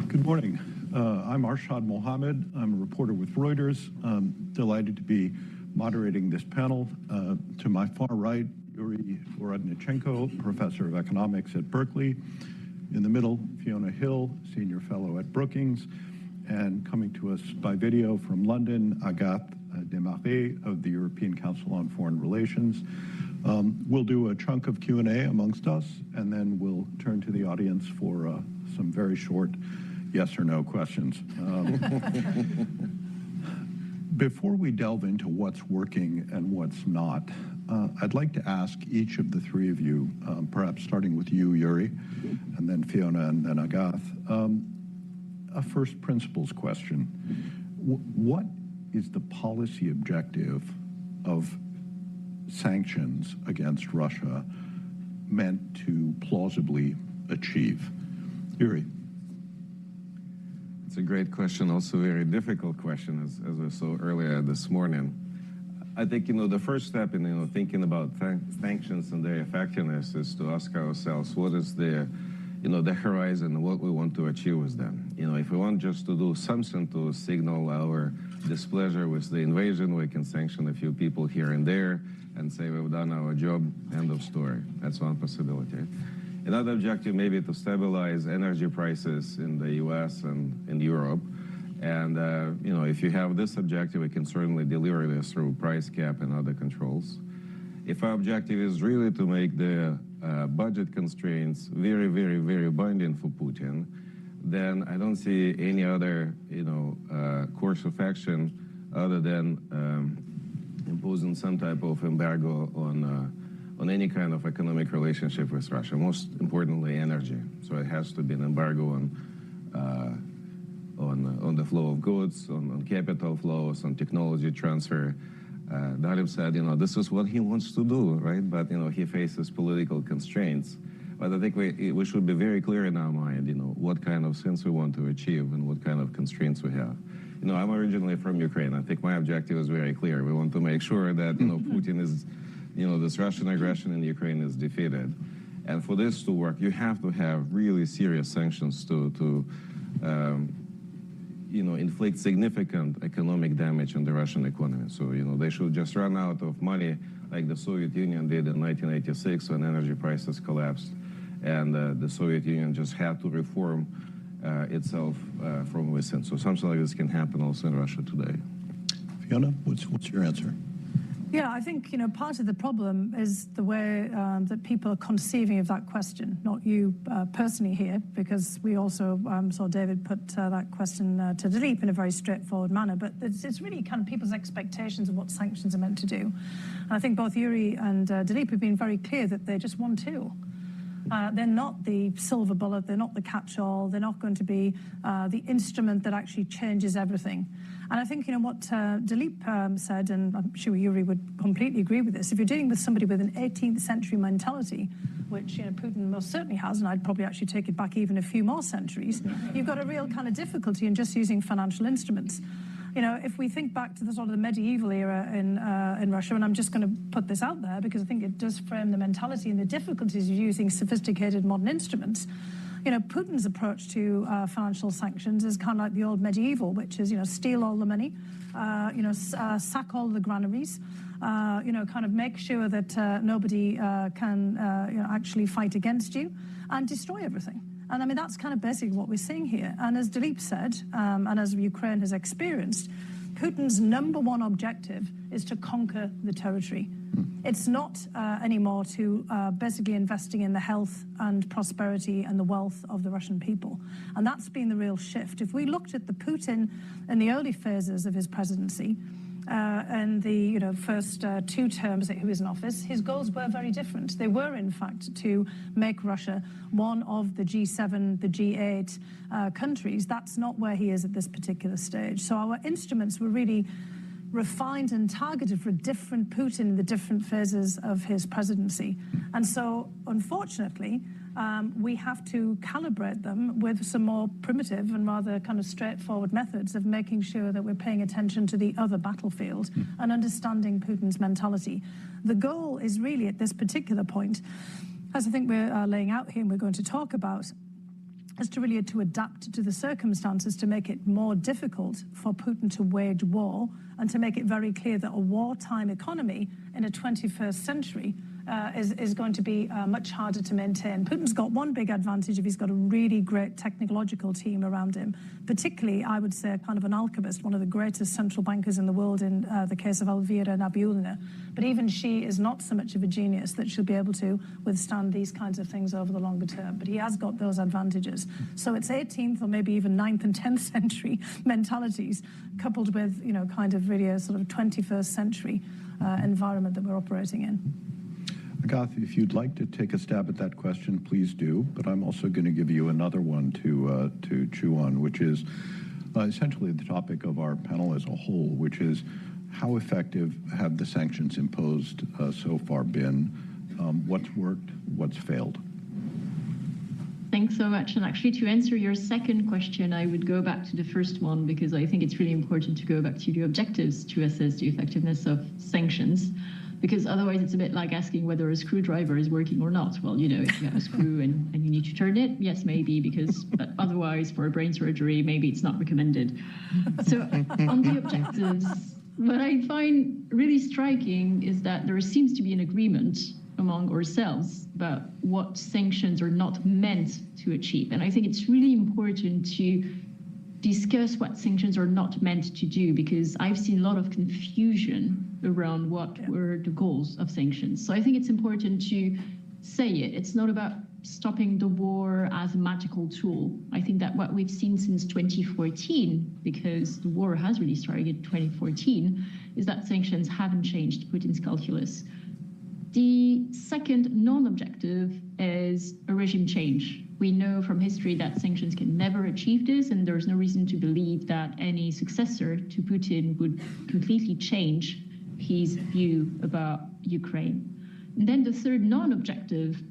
Good morning. I'm Arshad Mohammed. I'm a reporter with Reuters. I'm delighted to be moderating this panel. To my far right, Yuriy Gorodnichenko, professor of economics at Berkeley. In the middle, Fiona Hill, senior fellow at Brookings. And coming to us by video from London, Agathe Demarais of the European Council on Foreign Relations. We'll do a chunk of Q&A amongst us, and then we'll turn to the audience for some very short yes or no questions. Before we delve into what's working and what's not, I'd like to ask each of the three of you, perhaps starting with you, Yuriy, and then Fiona, and then Agathe, a first principles question. What is the policy objective of sanctions against Russia meant to plausibly achieve? Yuriy. It's a great question, also a very difficult question, as we saw earlier this morning. I think, the first step in, thinking about sanctions and their effectiveness is to ask ourselves, what is the horizon, what we want to achieve with them. If we want just to do something to signal our displeasure with the invasion, we can sanction a few people here and there and say we've done our job, end of story. That's one possibility. Another objective may be to stabilize energy prices in the US and in Europe. And, if you have this objective, we can certainly deliver this through price cap and other controls. If our objective is really to make the budget constraints very, very, very binding for Putin, then I don't see any other, course of action other than imposing some type of embargo on any kind of economic relationship with Russia, most importantly, energy. So it has to be an embargo on the flow of goods, on capital flows, on technology transfer. Daleep said, this is what he wants to do, right? But, he faces political constraints. But I think we should be very clear in our mind, what kind of things we want to achieve and what kind of constraints we have. I'm originally from Ukraine. I think my objective is very clear. We want to make sure that, Putin is, this Russian aggression in Ukraine is defeated. And for this to work, you have to have really serious sanctions to inflict significant economic damage on the Russian economy. So, they should just run out of money like the Soviet Union did in 1986 when energy prices collapsed. And the Soviet Union just had to reform itself from within. So something like this can happen also in Russia today. Fiona, what's your answer? Yeah, I think, part of the problem is the way that people are conceiving of that question, not you personally here, because we also saw David put that question to Daleep in a very straightforward manner, but it's really kind of people's expectations of what sanctions are meant to do. And I think both Yuriy and Daleep have been very clear that they're just one tool. They're not the silver bullet, they're not the catch-all, they're not going to be the instrument that actually changes everything. And I think, what Daleep said, and I'm sure Yuriy would completely agree with this, if you're dealing with somebody with an 18th century mentality, which Putin most certainly has, and I'd probably actually take it back even a few more centuries, you've got a real kind of difficulty in just using financial instruments. If we think back to the sort of the medieval era in Russia, and I'm just going to put this out there because I think it does frame the mentality and the difficulties of using sophisticated modern instruments. Putin's approach to financial sanctions is kind of like the old medieval, which is, steal all the money, sack all the granaries, kind of make sure that nobody can actually fight against you and destroy everything. And I mean, that's kind of basically what we're seeing here. And as Daleep said, and as Ukraine has experienced, Putin's number one objective is to conquer the territory. It's not anymore to basically investing in the health and prosperity and the wealth of the Russian people. And that's been the real shift. If we looked at the Putin in the early phases of his presidency, and the first 2 terms that he was in office, his goals were very different. They were, in fact, to make Russia one of the G7, the G8 countries. That's not where he is at this particular stage. So our instruments were really refined and targeted for a different Putin in the different phases of his presidency. And so, unfortunately, we have to calibrate them with some more primitive and rather kind of straightforward methods of making sure that we're paying attention to the other battlefield and understanding Putin's mentality. The goal is really at this particular point, as I think we're laying out here and we're going to talk about, is to really to adapt to the circumstances to make it more difficult for Putin to wage war and to make it very clear that a wartime economy in a 21st century is going to be much harder to maintain. Putin's got one big advantage if he's got a really great technological team around him, particularly, I would say, kind of an alchemist, one of the greatest central bankers in the world in the case of Elvira Nabiullina. But even she is not so much of a genius that she'll be able to withstand these kinds of things over the longer term. But he has got those advantages. So it's 18th or maybe even 9th and 10th century mentalities coupled with, kind of really a sort of 21st century environment that we're operating in. Agathe, if you'd like to take a stab at that question, please do. But I'm also going to give you another one to chew on, which is essentially the topic of our panel as a whole, which is how effective have the sanctions imposed so far been? What's worked? What's failed? Thanks so much. And actually, to answer your second question, I would go back to the first one, because I think it's really important to go back to the objectives to assess the effectiveness of sanctions. Because otherwise it's a bit like asking whether a screwdriver is working or not. Well, if you have a screw and you need to turn it, yes, maybe, but otherwise for a brain surgery, maybe it's not recommended. So on the objectives, what I find really striking is that there seems to be an agreement among ourselves about what sanctions are not meant to achieve. And I think it's really important to discuss what sanctions are not meant to do, because I've seen a lot of confusion around what were the goals of sanctions. So I think it's important to say it. It's not about stopping the war as a magical tool. I think that what we've seen since 2014, because the war has really started in 2014, is that sanctions haven't changed Putin's calculus. The second non-objective is a regime change. We know from history that sanctions can never achieve this, and there's no reason to believe that any successor to Putin would completely change his view about Ukraine. And then the third non-objective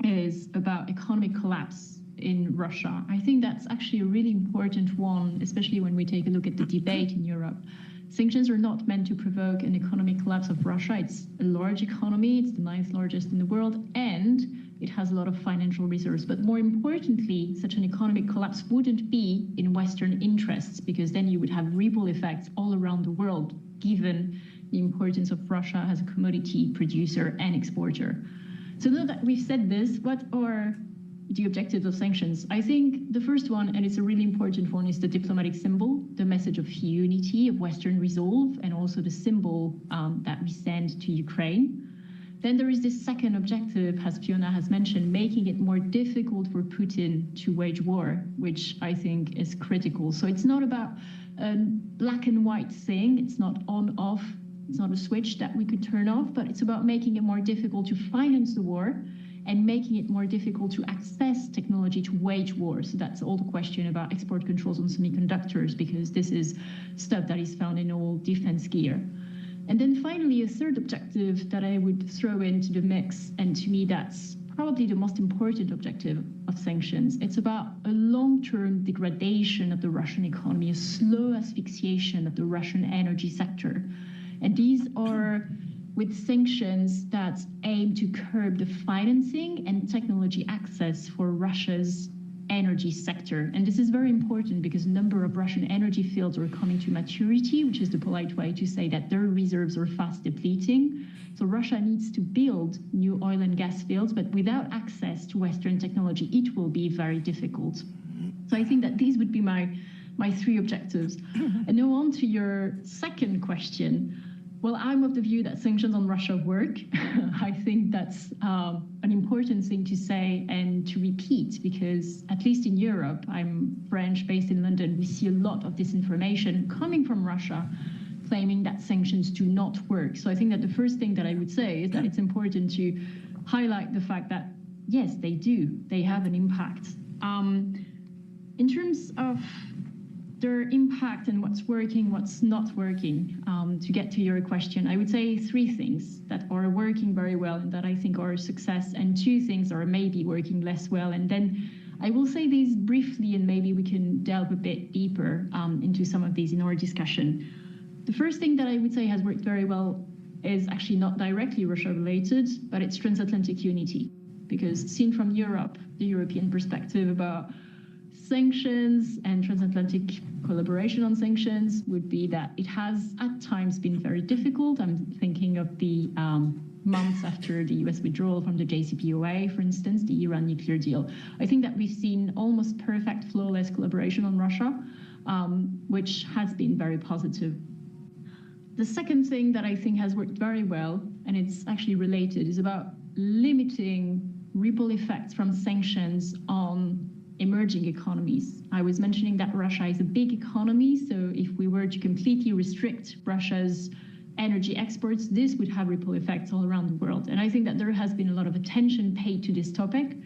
is about economic collapse in Russia. I think that's actually a really important one, especially when we take a look at the debate in Europe. Sanctions are not meant to provoke an economic collapse of Russia. It's a large economy, it's the 9th largest in the world, and it has a lot of financial reserves. But more importantly, such an economic collapse wouldn't be in Western interests, because then you would have ripple effects all around the world, given the importance of Russia as a commodity producer and exporter. So now that we've said this, what are the objectives of sanctions, I think the first one, and it's a really important one, is the diplomatic symbol, the message of unity, of Western resolve, and also the symbol that we send to Ukraine. Then there is this second objective, as Fiona has mentioned, making it more difficult for Putin to wage war, which I think is critical. So it's not about a black and white thing. It's not on, off. It's not a switch that we could turn off, but it's about making it more difficult to finance the war and making it more difficult to access technology to wage war. So that's all the question about export controls on semiconductors, because this is stuff that is found in all defense gear. And then finally, a third objective that I would throw into the mix, and to me that's probably the most important objective of sanctions. It's about a long-term degradation of the Russian economy, a slow asphyxiation of the Russian energy sector. And these are with sanctions that aim to curb the financing and technology access for Russia's energy sector. And this is very important because a number of Russian energy fields are coming to maturity, which is the polite way to say that their reserves are fast depleting. So Russia needs to build new oil and gas fields, but without access to Western technology, it will be very difficult. So I think that these would be my three objectives. And now on to your second question. Well, I'm of the view that sanctions on Russia work. I think that's an important thing to say and to repeat, because at least in Europe, I'm French, based in London, we see a lot of disinformation coming from Russia, claiming that sanctions do not work. So I think that the first thing that I would say is that it's important to highlight the fact that, yes, they do. They have an impact. In terms of their impact and what's working, what's not working, to get to your question, I would say three things that are working very well and that I think are a success, and two things are maybe working less well. And then I will say these briefly, and maybe we can delve a bit deeper into some of these in our discussion. The first thing that I would say has worked very well is actually not directly Russia related, but it's transatlantic unity. Because seen from Europe, the European perspective about sanctions and transatlantic collaboration on sanctions would be that it has at times been very difficult. I'm thinking of the months after the US withdrawal from the JCPOA, for instance, the Iran nuclear deal. I think that we've seen almost perfect, flawless collaboration on Russia, which has been very positive. The second thing that I think has worked very well, and it's actually related, is about limiting ripple effects from sanctions on emerging economies. I was mentioning that Russia is a big economy, so if we were to completely restrict Russia's energy exports, this would have ripple effects all around the world. And I think that there has been a lot of attention paid to this topic.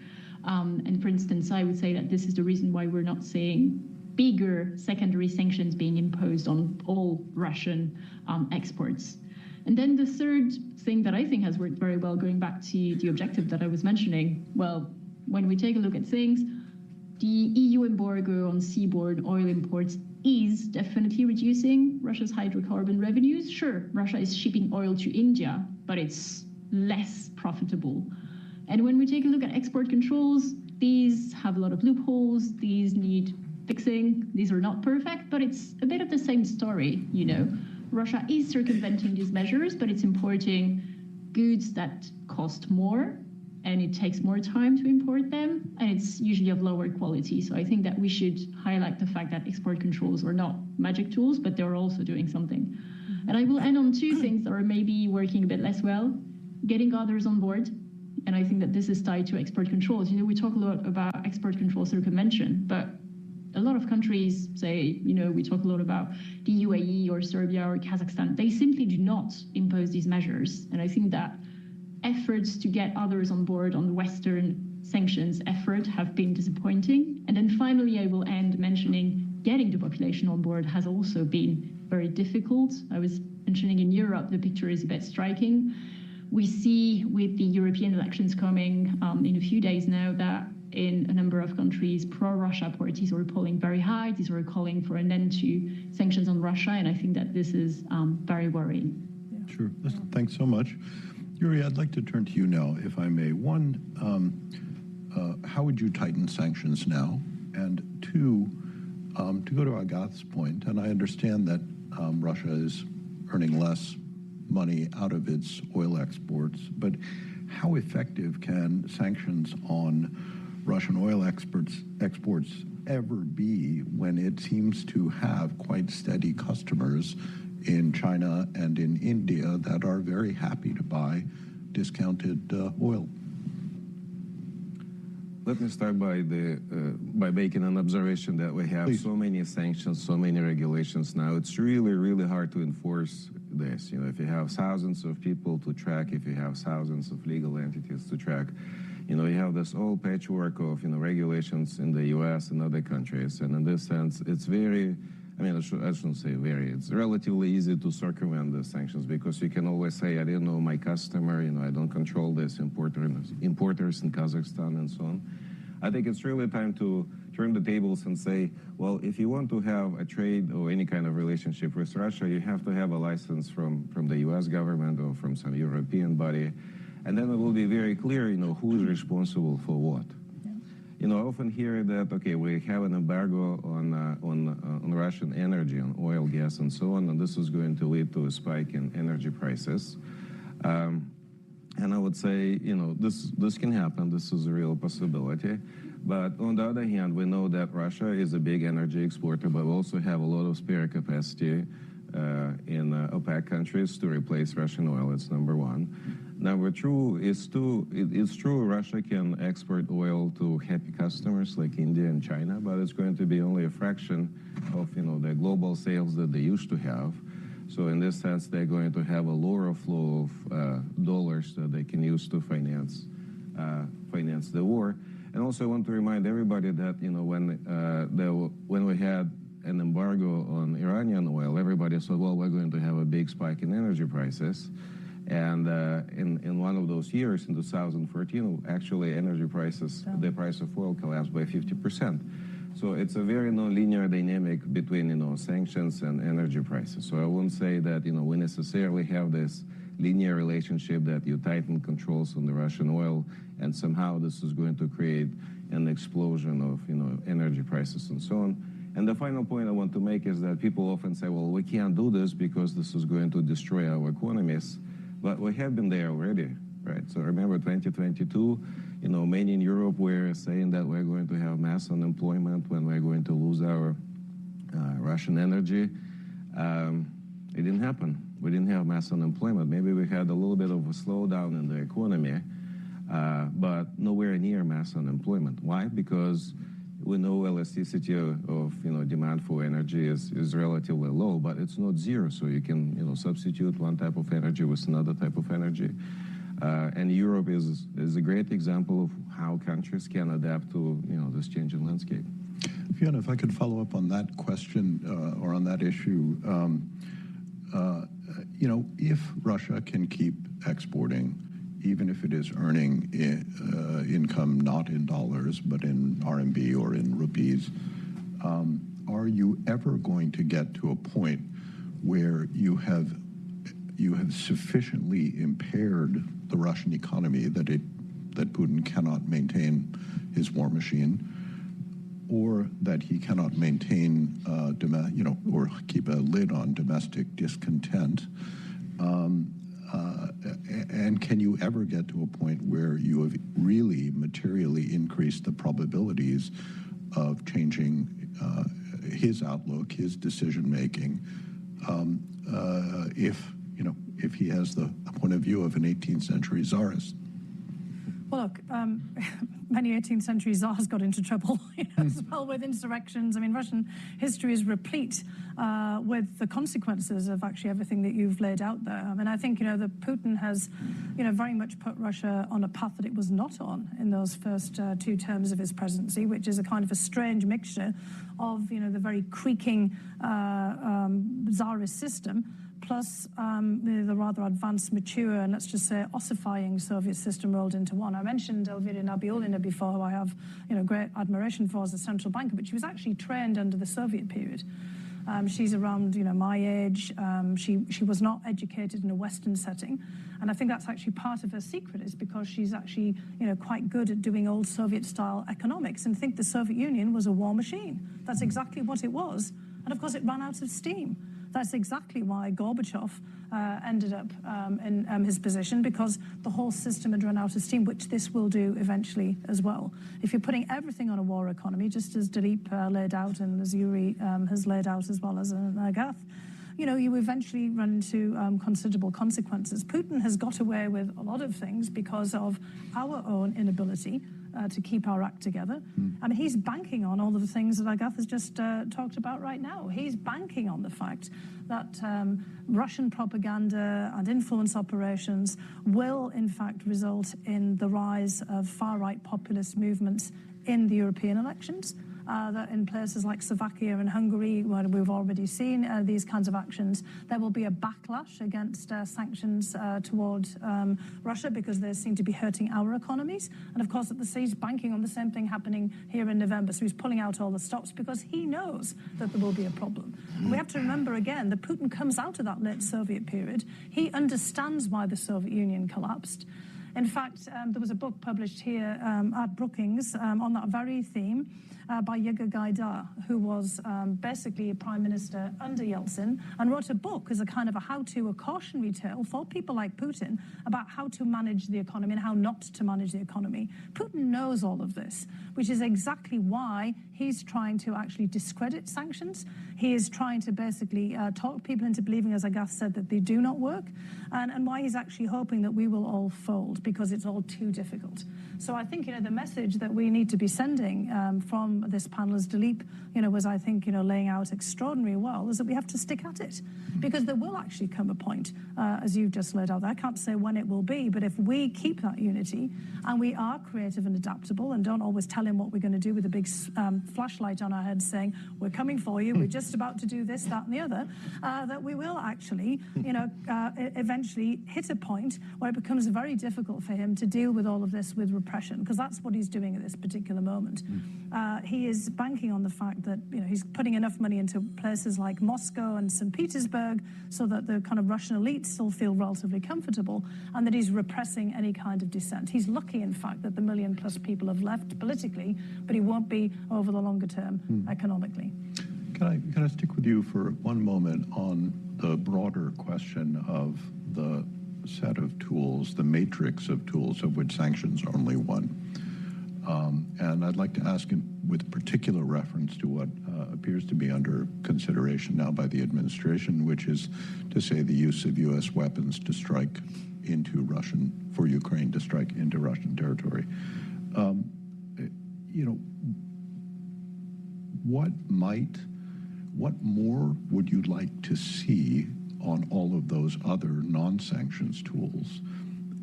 And for instance, I would say that this is the reason why we're not seeing bigger secondary sanctions being imposed on all Russian exports. And then the third thing that I think has worked very well, going back to the objective that I was mentioning, well, when we take a look at things, the EU embargo on seaborne oil imports is definitely reducing Russia's hydrocarbon revenues. Sure, Russia is shipping oil to India, but it's less profitable. And when we take a look at export controls, these have a lot of loopholes. These need fixing. These are not perfect, but it's a bit of the same story, you know. Russia is circumventing these measures, but it's importing goods that cost more, and it takes more time to import them, and it's usually of lower quality. So I think that we should highlight the fact that export controls are not magic tools, but they're also doing something. Mm-hmm. And I will end on two things that are maybe working a bit less well: getting others on board. And I think that this is tied to export controls. You know, we talk a lot about export control circumvention, but a lot of countries say, you know, we talk a lot about the UAE or Serbia or Kazakhstan. They simply do not impose these measures. And I think that efforts to get others on board on the Western sanctions effort have been disappointing. And then finally, I will end mentioning getting the population on board has also been very difficult. I was mentioning in Europe, the picture is a bit striking. We see with the European elections coming in a few days now that in a number of countries, pro-Russia parties are polling very high. These are calling for an end to sanctions on Russia, and I think that this is very worrying. Yeah. Sure. Listen, thanks so much. Yuriy, I'd like to turn to you now, if I may. One, how would you tighten sanctions now? And two, to go to Agathe's point, and I understand that Russia is earning less money out of its oil exports, but how effective can sanctions on Russian oil exports ever be when it seems to have quite steady customers in China and in India that are very happy to buy discounted oil? Let me start by making an observation that we have so many sanctions, so many regulations now. It's really, really hard to enforce this. You know, if you have thousands of people to track, if you have thousands of legal entities to track, you know, you have this whole patchwork of, you know, regulations in the U.S. and other countries. And in this sense, it's very, I mean, I shouldn't say very, it's relatively easy to circumvent the sanctions because you can always say, I didn't know my customer, you know, I don't control this importers in Kazakhstan and so on. I think it's really time to turn the tables and say, well, if you want to have a trade or any kind of relationship with Russia, you have to have a license from the U.S. government or from some European body. And then it will be very clear, you know, who's responsible for what. You know, I often hear that, okay, we have an embargo on Russian energy, on oil, gas, and so on, and this is going to lead to a spike in energy prices. And I would say, you know, this can happen. This is a real possibility. But on the other hand, we know that Russia is a big energy exporter, but we also have a lot of spare capacity in OPEC countries to replace Russian oil. It's number one. Number two, it's true Russia can export oil to happy customers like India and China, but it's going to be only a fraction of, you know, the global sales that they used to have. So in this sense, they're going to have a lower flow of dollars that they can use to finance the war. And also I want to remind everybody that, you know, when we had an embargo on Iranian oil, everybody said, well, we're going to have a big spike in energy prices. And in one of those years, in 2014, actually energy prices, the price of oil collapsed by 50%. So it's a very non-linear dynamic between, you know, sanctions and energy prices. So I wouldn't say that, you know, we necessarily have this linear relationship that you tighten controls on the Russian oil and somehow this is going to create an explosion of, you know, energy prices and so on. And the final point I want to make is that people often say, well, we can't do this because this is going to destroy our economies. But we have been there already, right? So remember 2022, you know, many in Europe were saying that we're going to have mass unemployment when we're going to lose our Russian energy. It didn't happen. We didn't have mass unemployment. Maybe we had a little bit of a slowdown in the economy, but nowhere near mass unemployment. Why? Because we know elasticity of, you know, demand for energy is relatively low, but it's not zero. So you can, you know, substitute one type of energy with another type of energy. And Europe is a great example of how countries can adapt to, you know, this changing landscape. Fiona, if I could follow up on that question or on that issue, you know, if Russia can keep exporting, even if it is earning income not in dollars but in RMB or in rupees, are you ever going to get to a point where you have sufficiently impaired the Russian economy that Putin cannot maintain his war machine, or that he cannot maintain, you know, or keep a lid on domestic discontent? And can you ever get to a point where you have really materially increased the probabilities of changing his outlook, his decision making, if he has the point of view of an 18th century czarist? Well, look, many 18th century czars got into trouble as well with insurrections. I mean, Russian history is replete with the consequences of actually everything that you've laid out there. I mean, I think, you know, that Putin has, you know, very much put Russia on a path that it was not on in those first 2 terms of his presidency, which is a kind of a strange mixture of, you know, the very creaking czarist system, plus the rather advanced, mature, and let's just say ossifying Soviet system rolled into one. I mentioned Elvira Nabiullina before, who I have, you know, great admiration for as a central banker, but she was actually trained under the Soviet period. She's around, you know, my age. She was not educated in a Western setting, and I think that's actually part of her secret, is because she's actually, you know, quite good at doing old Soviet-style economics, and think the Soviet Union was a war machine. That's exactly what it was. And of course, it ran out of steam. That's exactly why Gorbachev ended up in his position, because the whole system had run out of steam, which this will do eventually as well. If you're putting everything on a war economy, just as Daleep laid out and as Yuriy has laid out as well as Agathe, you eventually run into considerable consequences. Putin has got away with a lot of things because of our own inability to keep our act together. I mean, he's banking on all of the things that Agathe has just talked about right now. He's banking on the fact that Russian propaganda and influence operations will, in fact, result in the rise of far-right populist movements in the European elections. That in places like Slovakia and Hungary, where we've already seen these kinds of actions, there will be a backlash against sanctions towards Russia, because they seem to be hurting our economies. And of course, he's banking on the same thing happening here in November. So he's pulling out all the stops because he knows that there will be a problem. And we have to remember again that Putin comes out of that late Soviet period. He understands why the Soviet Union collapsed. In fact, there was a book published here at Brookings on that very theme by Yuriy Gaidar, who was basically a prime minister under Yeltsin, and wrote a book as a kind of a how-to, a cautionary tale for people like Putin about how to manage the economy and how not to manage the economy. Putin knows all of this, which is exactly why he's trying to actually discredit sanctions. He is trying to basically talk people into believing, as Agathe said, that they do not work, and why he's actually hoping that we will all fold because it's all too difficult. So I think, the message that we need to be sending from this panel, as Daleep, was, I think, laying out extraordinarily well, is that we have to stick at it. Because there will actually come a point, as you've just laid out. I can't say when it will be, but if we keep that unity and we are creative and adaptable and don't always tell him what we're going to do with a big flashlight on our heads saying, we're coming for you, we're just about to do this, that, and the other, that we will actually, eventually hit a point where it becomes very difficult for him to deal with all of this with repression, because that's what he's doing at this particular moment. He is banking on the fact that he's putting enough money into places like Moscow and St. Petersburg so that the kind of Russian elites still feel relatively comfortable, and that he's repressing any kind of dissent. He's lucky, in fact, that the million-plus people have left politically, but he won't be over the longer term economically. Can I stick with you for one moment on the broader question of the set of tools, the matrix of tools, of which sanctions are only one? And I'd like to ask, with particular reference to what appears to be under consideration now by the administration, which is to say the use of U.S. weapons to strike into for Ukraine to strike into Russian territory. What more would you like to see on all of those other non-sanctions tools?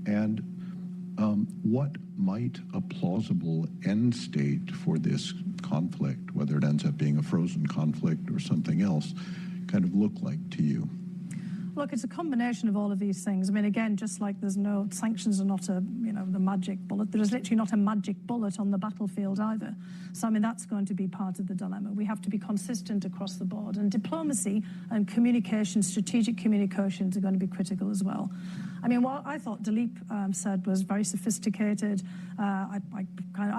And what might a plausible end state for this conflict, whether it ends up being a frozen conflict or something else, kind of look like to you? Look, it's a combination of all of these things. I mean, again, just like sanctions are not the magic bullet, there is literally not a magic bullet on the battlefield either. So, I mean, that's going to be part of the dilemma. We have to be consistent across the board. And diplomacy and communication, strategic communications are going to be critical as well. I mean, what I thought Daleep said was very sophisticated. I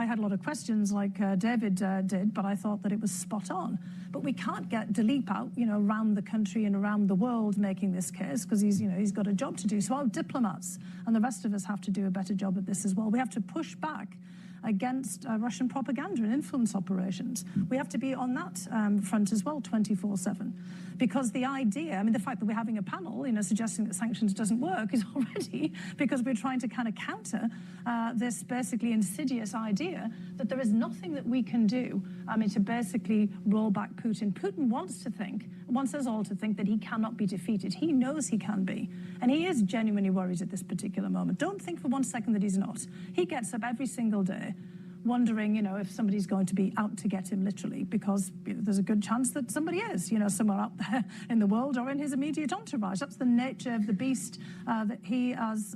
had a lot of questions like David did, but I thought that it was spot on. But we can't get Daleep out, around the country and around the world making this case, because he's got a job to do. So our diplomats and the rest of us have to do a better job at this as well. We have to push back against Russian propaganda and influence operations. We have to be on that front as well 24/7. Because the idea, the fact that we're having a panel, suggesting that sanctions doesn't work is already because we're trying to kind of counter this basically insidious idea that there is nothing that we can do, to basically roll back Putin. Putin wants us all to think that he cannot be defeated. He knows he can be. And he is genuinely worried at this particular moment. Don't think for one second that he's not. He gets up every single day wondering, if somebody's going to be out to get him, literally, because there's a good chance that somebody is, somewhere out there in the world or in his immediate entourage. That's the nature of the beast that he has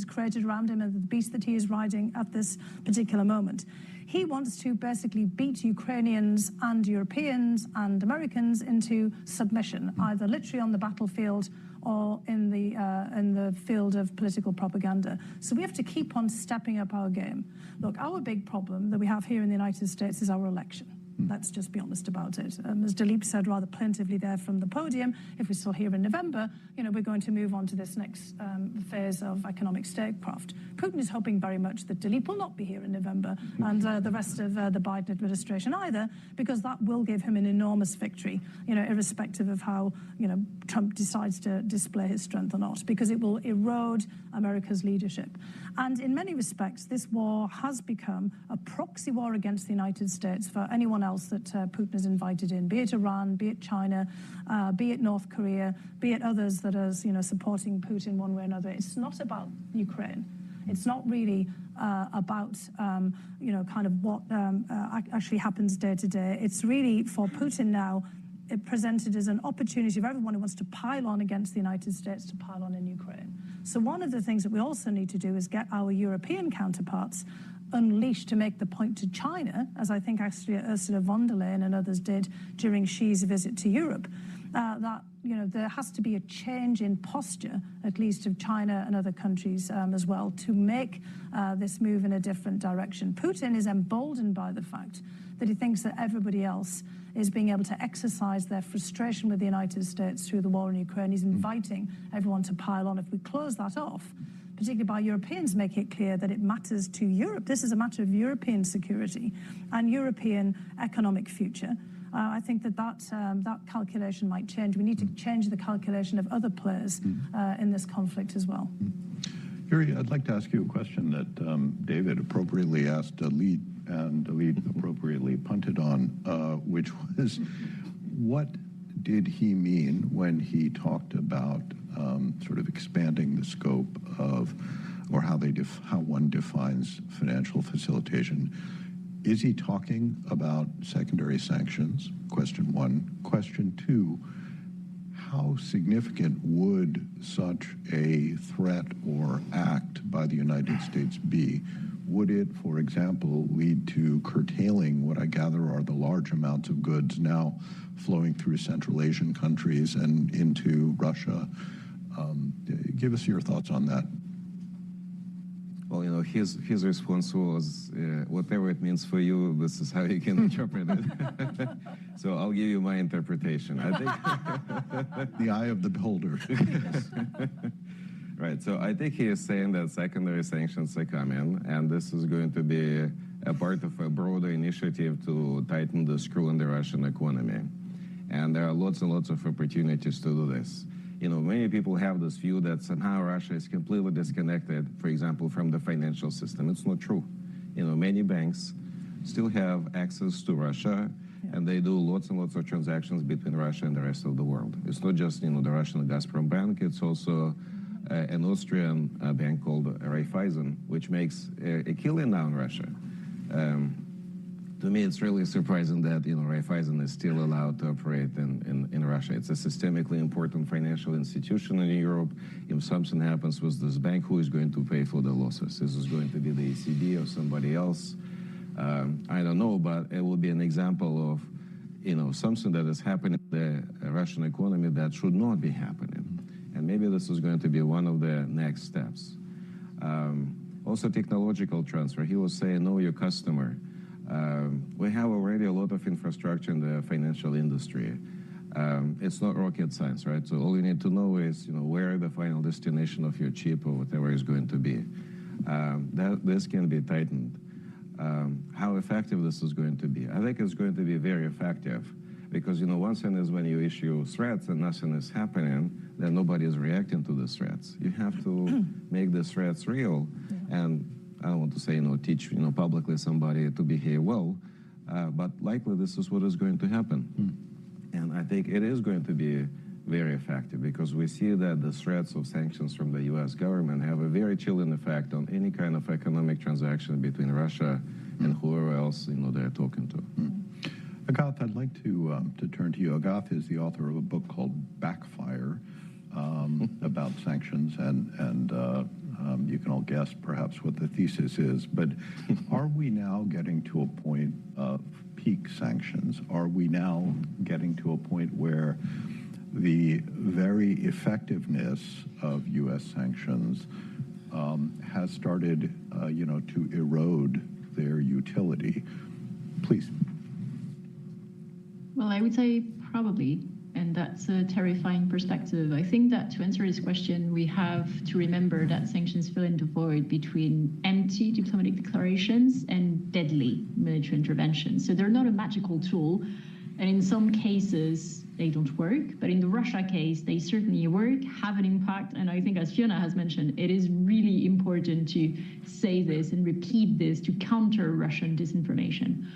created around him, and the beast that he is riding at this particular moment. He wants to basically beat Ukrainians and Europeans and Americans into submission, either literally on the battlefield or in the field of political propaganda. So we have to keep on stepping up our game. Look, our big problem that we have here in the United States is our election. Let's just be honest about it. As Daleep said rather plaintively there from the podium, if we're still here in November, we're going to move on to this next phase of economic statecraft. Putin is hoping very much that Daleep will not be here in November and the rest of the Biden administration either, because that will give him an enormous victory, irrespective of how, Trump decides to display his strength or not, because it will erode America's leadership. And in many respects, this war has become a proxy war against the United States for anyone else that Putin has invited in, be it Iran, be it China, be it North Korea, be it others that are, supporting Putin one way or another. It's not about Ukraine. It's not really about, kind of what actually happens day to day. It's really, for Putin now, it presented as an opportunity for everyone who wants to pile on against the United States to pile on in Ukraine. So one of the things that we also need to do is get our European counterparts unleashed to make the point to China, as I think actually Ursula von der Leyen and others did during Xi's visit to Europe, that there has to be a change in posture, at least of China and other countries as well, to make this move in a different direction. Putin is emboldened by the fact that he thinks that everybody else is being able to exercise their frustration with the United States through the war in Ukraine. He's inviting everyone to pile on. If we close that off, particularly by Europeans, make it clear that it matters to Europe. This is a matter of European security and European economic future. I think that calculation might change. We need to change the calculation of other players in this conflict as well. Yuriy, I'd like to ask you a question that David appropriately asked Daleep, and Daleep appropriately punted on, which was, what did he mean when he talked about sort of expanding the scope of, or how one defines financial facilitation? Is he talking about secondary sanctions? Question one. Question two, how significant would such a threat or act by the United States be? Would it, for example, lead to curtailing what I gather are the large amounts of goods now flowing through Central Asian countries and into Russia? Give us your thoughts on that. Well, his response was, whatever it means for you, this is how you can interpret it. So I'll give you my interpretation. I think the eye of the beholder. Right. So I think he is saying that secondary sanctions are coming, and this is going to be a part of a broader initiative to tighten the screw in the Russian economy. And there are lots and lots of opportunities to do this. Many people have this view that somehow Russia is completely disconnected, for example, from the financial system. It's not true. Many banks still have access to Russia, and they do lots and lots of transactions between Russia and the rest of the world. It's not just, the Russian Gazprom Bank, it's also an Austrian bank called Raiffeisen, which makes a killing now in Russia. To me, it's really surprising that Raiffeisen is still allowed to operate in Russia. It's a systemically important financial institution in Europe. If something happens with this bank, who is going to pay for the losses? Is this going to be the ECB or somebody else? I don't know, but it will be an example of something that is happening in the Russian economy that should not be happening. And maybe this is going to be one of the next steps. Also, technological transfer. He was saying, know your customer. We have already a lot of infrastructure in the financial industry. It's not rocket science, right? So all you need to know is, where the final destination of your chip or whatever is going to be. This can be tightened. How effective this is going to be? I think it's going to be very effective because, one thing is when you issue threats and nothing is happening, then nobody is reacting to the threats. You have to make the threats real. And I don't want to say, teach, publicly somebody to behave well, but likely this is what is going to happen. And I think it is going to be very effective because we see that the threats of sanctions from the U.S. government have a very chilling effect on any kind of economic transaction between Russia and whoever else, they're talking to. Agathe, I'd like to turn to you. Agathe is the author of a book called Backfire about sanctions, and you can all guess perhaps what the thesis is, but are we now getting to a point of peak sanctions? Are we now getting to a point where the very effectiveness of U.S. sanctions has started, to erode their utility? Please. Well, I would say probably, and that's a terrifying perspective. I think that to answer this question, we have to remember that sanctions fill in the void between empty diplomatic declarations and deadly military intervention. So they're not a magical tool, and in some cases they don't work, but in the Russia case, they certainly work, have an impact, and I think, as Fiona has mentioned, it is really important to say this and repeat this to counter Russian disinformation.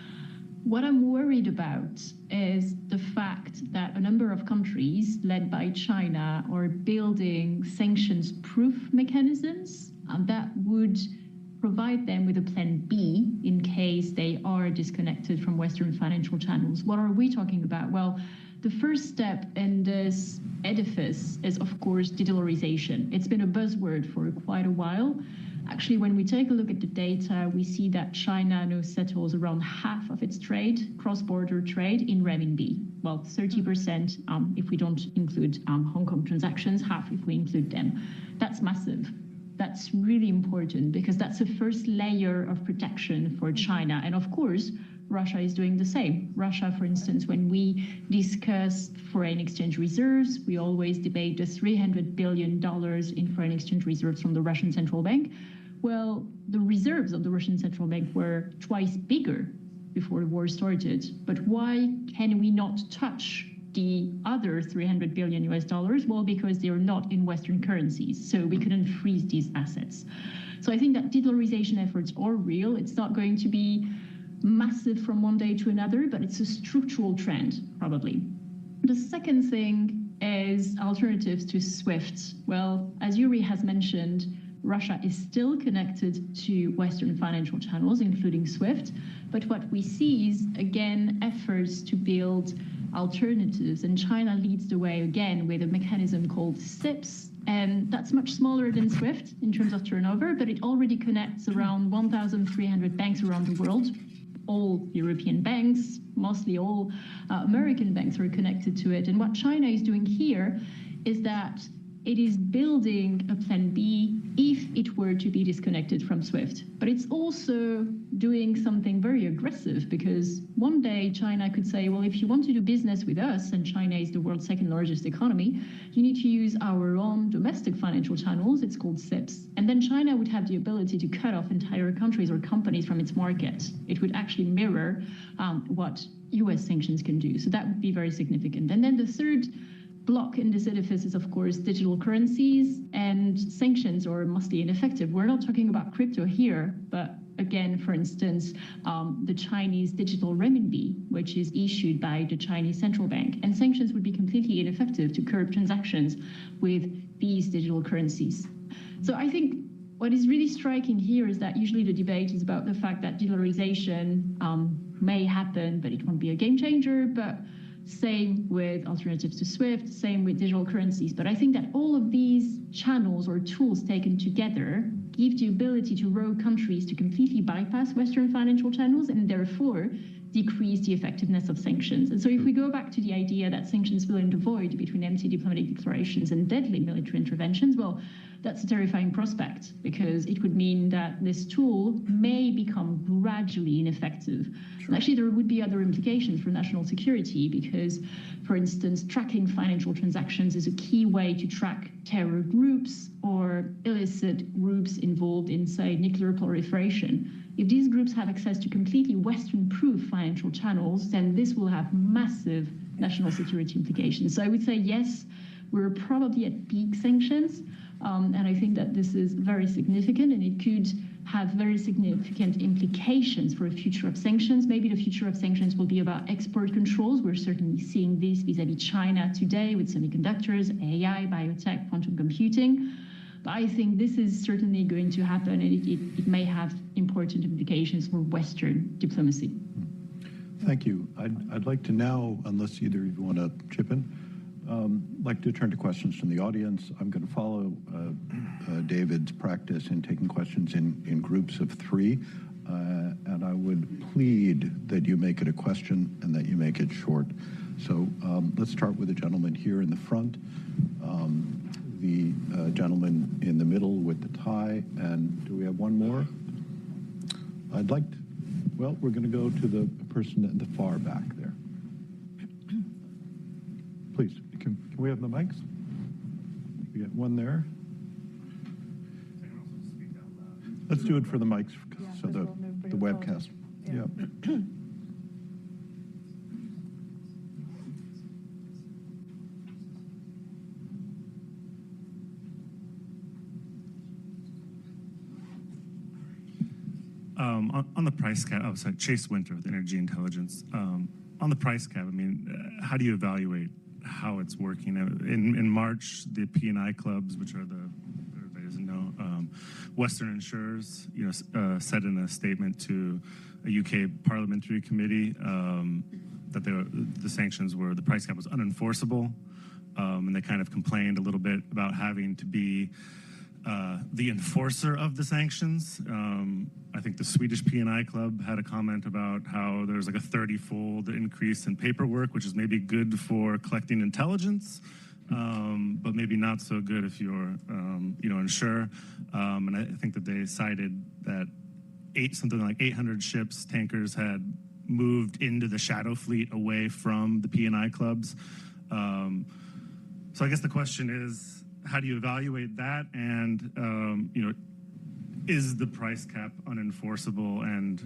What I'm worried about is the fact that a number of countries, led by China, are building sanctions-proof mechanisms that would provide them with a plan B in case they are disconnected from Western financial channels. What are we talking about? Well, the first step in this edifice is, of course, de-dollarization. It's been a buzzword for quite a while. Actually, when we take a look at the data, we see that China now settles around half of its trade, cross-border trade, in renminbi. Well, 30% if we don't include Hong Kong transactions, half if we include them. That's massive. That's really important because that's the first layer of protection for China. And of course, Russia is doing the same. Russia, for instance, when we discuss foreign exchange reserves, we always debate the $300 billion in foreign exchange reserves from the Russian central bank. Well, the reserves of the Russian central bank were twice bigger before the war started. But why can we not touch the other $300 billion US? Well, because they are not in Western currencies, so we couldn't freeze these assets. So I think that de-dollarization efforts are real. It's not going to be massive from one day to another, but it's a structural trend, probably. The second thing is alternatives to SWIFT. Well, as Yuriy has mentioned, Russia is still connected to Western financial channels, including SWIFT. But what we see is, again, efforts to build alternatives. And China leads the way, again, with a mechanism called SIPS. And that's much smaller than SWIFT in terms of turnover, but it already connects around 1,300 banks around the world. All European banks, mostly all American banks are connected to it. And what China is doing here is that it is building a plan B if it were to be disconnected from SWIFT. But it's also doing something very aggressive because one day China could say, well, if you want to do business with us, and China is the world's second largest economy, you need to use our own domestic financial channels. It's called SIPS. And then China would have the ability to cut off entire countries or companies from its market. It would actually mirror what US sanctions can do. So that would be very significant. And then the third block in this edifice is, of course, digital currencies, and sanctions are mostly ineffective. We're not talking about crypto here, but again, for instance, the Chinese digital renminbi, which is issued by the Chinese central bank. And sanctions would be completely ineffective to curb transactions with these digital currencies. So I think what is really striking here is that usually the debate is about the fact that de-dollarization may happen, but it won't be a game changer. But same with alternatives to SWIFT, same with digital currencies. But I think that all of these channels or tools taken together give the ability to row countries to completely bypass Western financial channels and therefore decrease the effectiveness of sanctions. And so if we go back to the idea that sanctions fill in the void between empty diplomatic declarations and deadly military interventions, well, that's a terrifying prospect because it would mean that this tool may become gradually ineffective. Sure. And actually, there would be other implications for national security because, for instance, tracking financial transactions is a key way to track terror groups or illicit groups involved in, say, nuclear proliferation. If these groups have access to completely Western-proof financial channels, then this will have massive national security implications. So I would say, yes, we're probably at peak sanctions. And I think that this is very significant, and it could have very significant implications for the future of sanctions. Maybe the future of sanctions will be about export controls. We're certainly seeing this vis-à-vis China today with semiconductors, AI, biotech, quantum computing. But I think this is certainly going to happen, and it may have important implications for Western diplomacy. Thank you. I'd like to now, unless either of you want to chip in, like to turn to questions from the audience. I'm going to follow David's practice in taking questions in groups of three, and I would plead that you make it a question and that you make it short. So let's start with the gentleman here in the front, the gentleman in the middle with the tie, and do we have one more? I'd like to, well, we're going to go to the person at the far back there. Please, can we have the mics? We get one there. Let's do it for the mics, so the webcast. Yeah. On the price cap, oh, sorry, Chase Winter with Energy Intelligence. On the price cap, I mean, how do you evaluate how it's working? In March, the P&I clubs, which are everybody doesn't know, Western insurers, said in a statement to a UK parliamentary committee that the sanctions the price cap was unenforceable, and they kind of complained a little bit about having to be the enforcer of the sanctions. I think the Swedish P&I Club had a comment about how there's like a 30-fold increase in paperwork, which is maybe good for collecting intelligence, but maybe not so good if you're, insurer. And I think that they cited that something like 800 ships, tankers had moved into the shadow fleet away from the P&I clubs. So I guess the question is, how do you evaluate that? And, is the price cap unenforceable, and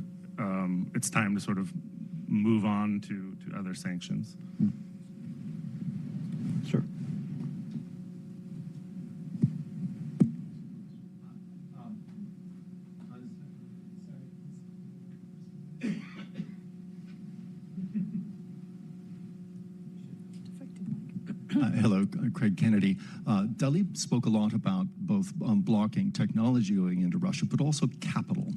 it's time to sort of move on to other sanctions? Sure. Hello, Craig Kennedy. Daleep spoke a lot about both blocking technology going into Russia, but also capital.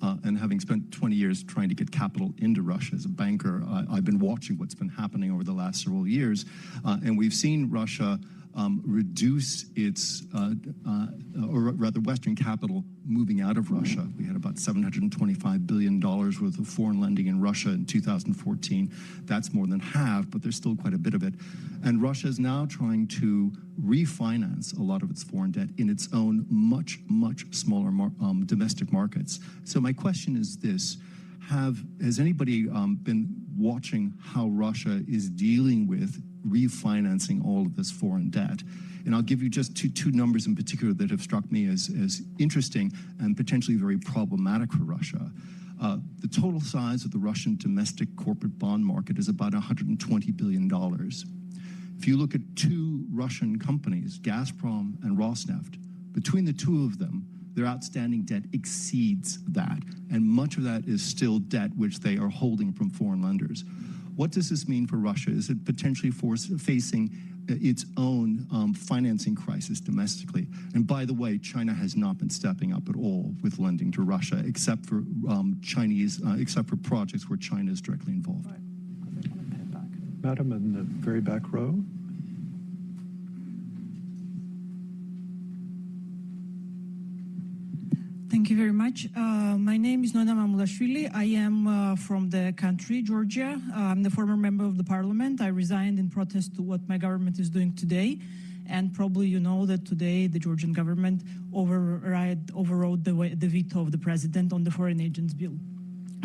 And having spent 20 years trying to get capital into Russia as a banker, I've been watching what's been happening over the last several years. And we've seen Russia reduce its, or rather Western capital moving out of Russia. We had about $725 billion worth of foreign lending in Russia in 2014. That's more than half, but there's still quite a bit of it. And Russia is now trying to refinance a lot of its foreign debt in its own much, much smaller domestic markets. So my question is this. Has anybody been watching how Russia is dealing with refinancing all of this foreign debt? And I'll give you just two numbers in particular that have struck me as interesting and potentially very problematic for Russia. The total size of the Russian domestic corporate bond market is about $120 billion. If you look at two Russian companies, Gazprom and Rosneft, between the two of them, their outstanding debt exceeds that, and much of that is still debt which they are holding from foreign lenders. What does this mean for Russia? Is it potentially facing its own financing crisis domestically? And by the way, China has not been stepping up at all with lending to Russia, except for except for projects where China is directly involved. Right. They want to pay it back. Madam in the very back row. Thank you very much. My name is Nona Mamulashvili. I am from the country, Georgia. I'm the former member of the parliament. I resigned in protest to what my government is doing today. And probably you know that today the Georgian government overrode the veto of the president on the foreign agents bill.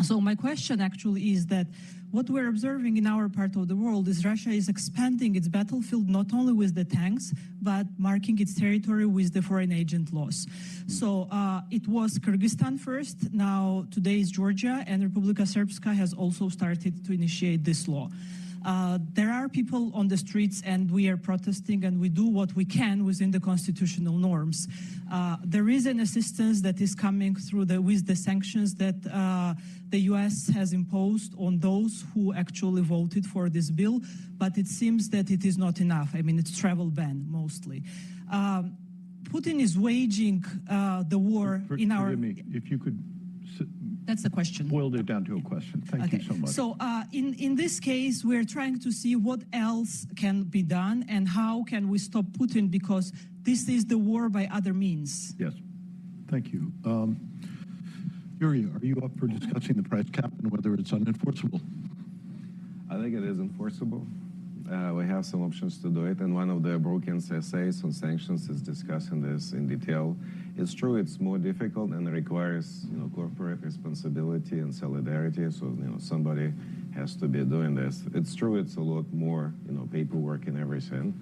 So my question actually is that what we're observing in our part of the world is Russia is expanding its battlefield not only with the tanks, but marking its territory with the foreign agent laws. So it was Kyrgyzstan first, now today is Georgia, and Republika Srpska has also started to initiate this law. There are people on the streets and we are protesting and we do what we can within the constitutional norms. There is an assistance that is coming through with the sanctions that the US has imposed on those who actually voted for this bill, but it seems that it is not enough. I mean, it's travel ban mostly. Putin is waging the war in our... Forgive me, if you could... That's the question. Boiled it down to a question. Thank you so much. So in this case, we're trying to see what else can be done and how can we stop Putin, because this is the war by other means. Yes. Thank you. Yuriy, are you up for discussing the price cap and whether it's unenforceable? I think it is enforceable. We have some options to do it, and one of the Brookings essays on sanctions is discussing this in detail. It's true, it's more difficult and it requires, corporate responsibility and solidarity. So, somebody has to be doing this. It's true, it's a lot more, paperwork and everything.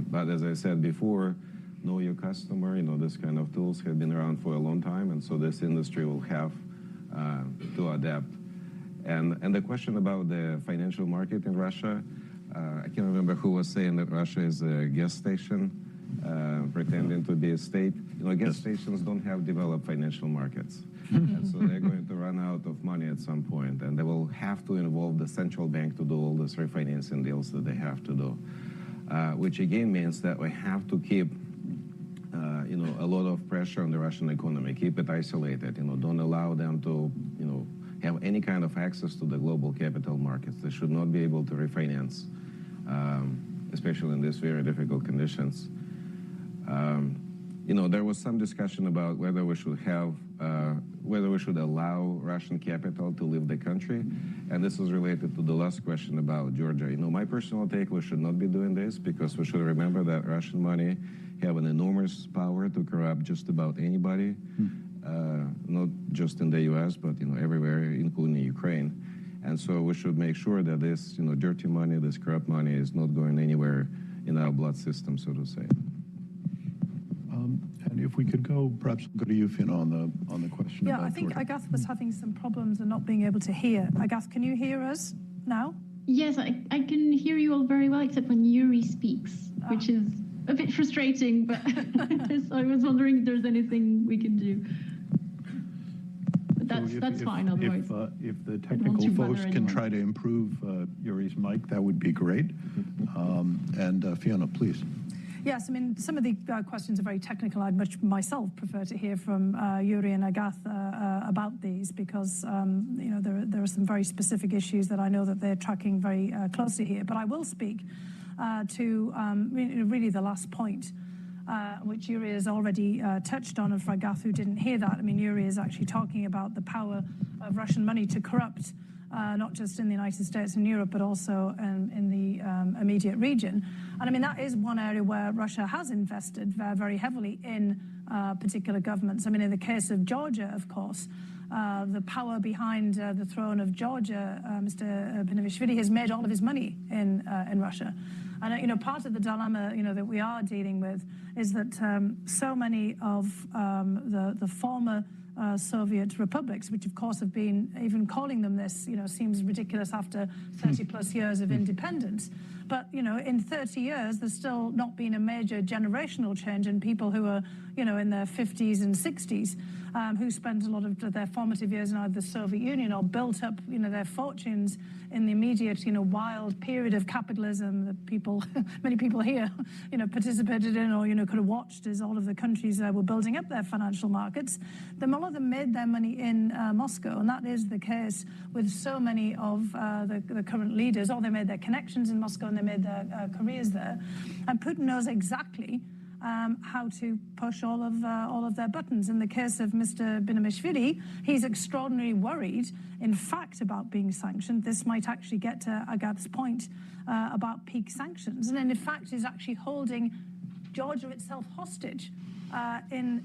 But as I said before, know your customer, this kind of tools have been around for a long time, and so this industry will have to adapt. And the question about the financial market in Russia, I can't remember who was saying that Russia is a gas station pretending to be a state. Gas stations don't have developed financial markets. And so they're going to run out of money at some point, and they will have to involve the central bank to do all these refinancing deals that they have to do, which again means that we have to keep a lot of pressure on the Russian economy, keep it isolated, don't allow them to, have any kind of access to the global capital markets. They should not be able to refinance, especially in these very difficult conditions. There was some discussion about whether we should allow Russian capital to leave the country, and this is related to the last question about Georgia. My personal take, we should not be doing this, because we should remember that Russian money have an enormous power to corrupt just about anybody, not just in the U.S., but everywhere, including Ukraine. And so we should make sure that this dirty money, this corrupt money, is not going anywhere in our blood system, so to say. And if we could perhaps go to you, Fiona, on the question. Yeah, about I think Georgia. Agathe was having some problems and not being able to hear. Agathe, can you hear us now? Yes, I can hear you all very well, except when Yuriy speaks, which is a bit frustrating, but I was wondering if there's anything we can do. But that's fine otherwise. If the technical folks can try to improve Yuriy's mic, that would be great. And Fiona, please. Yes, I mean, some of the questions are very technical. I'd much myself prefer to hear from Yuriy and Agathe about these, because there are some very specific issues that I know that they're tracking very closely here. But I will speak to really the last point, which Yuriy has already touched on. And for Agathe, who didn't hear that, I mean, Yuriy is actually talking about the power of Russian money to corrupt, not just in the United States and Europe, but also in the immediate region. And I mean, that is one area where Russia has invested very heavily in particular governments. I mean, in the case of Georgia, of course, the power behind the throne of Georgia, Mr. Pinavishvili, has made all of his money in Russia. And, part of the dilemma, that we are dealing with is that so many of the former Soviet republics, which of course have been, even calling them this, seems ridiculous after 30 plus years of independence. But, in 30 years, there's still not been a major generational change in people who are, in their 50s and 60s, who spent a lot of their formative years in either the Soviet Union or built up, their fortunes in the immediate, wild period of capitalism that many people here, participated in or, could have watched as all of the countries were building up their financial markets. A lot of them made their money in Moscow, and that is the case with so many of the current leaders, or they made their connections in Moscow and they made their careers there. And Putin knows exactly how to push all of their buttons. In the case of Mr. Pinavishvili, he's extraordinarily worried, in fact, about being sanctioned. This might actually get to Agathe's point about peak sanctions. And in fact, is actually holding Georgia itself hostage in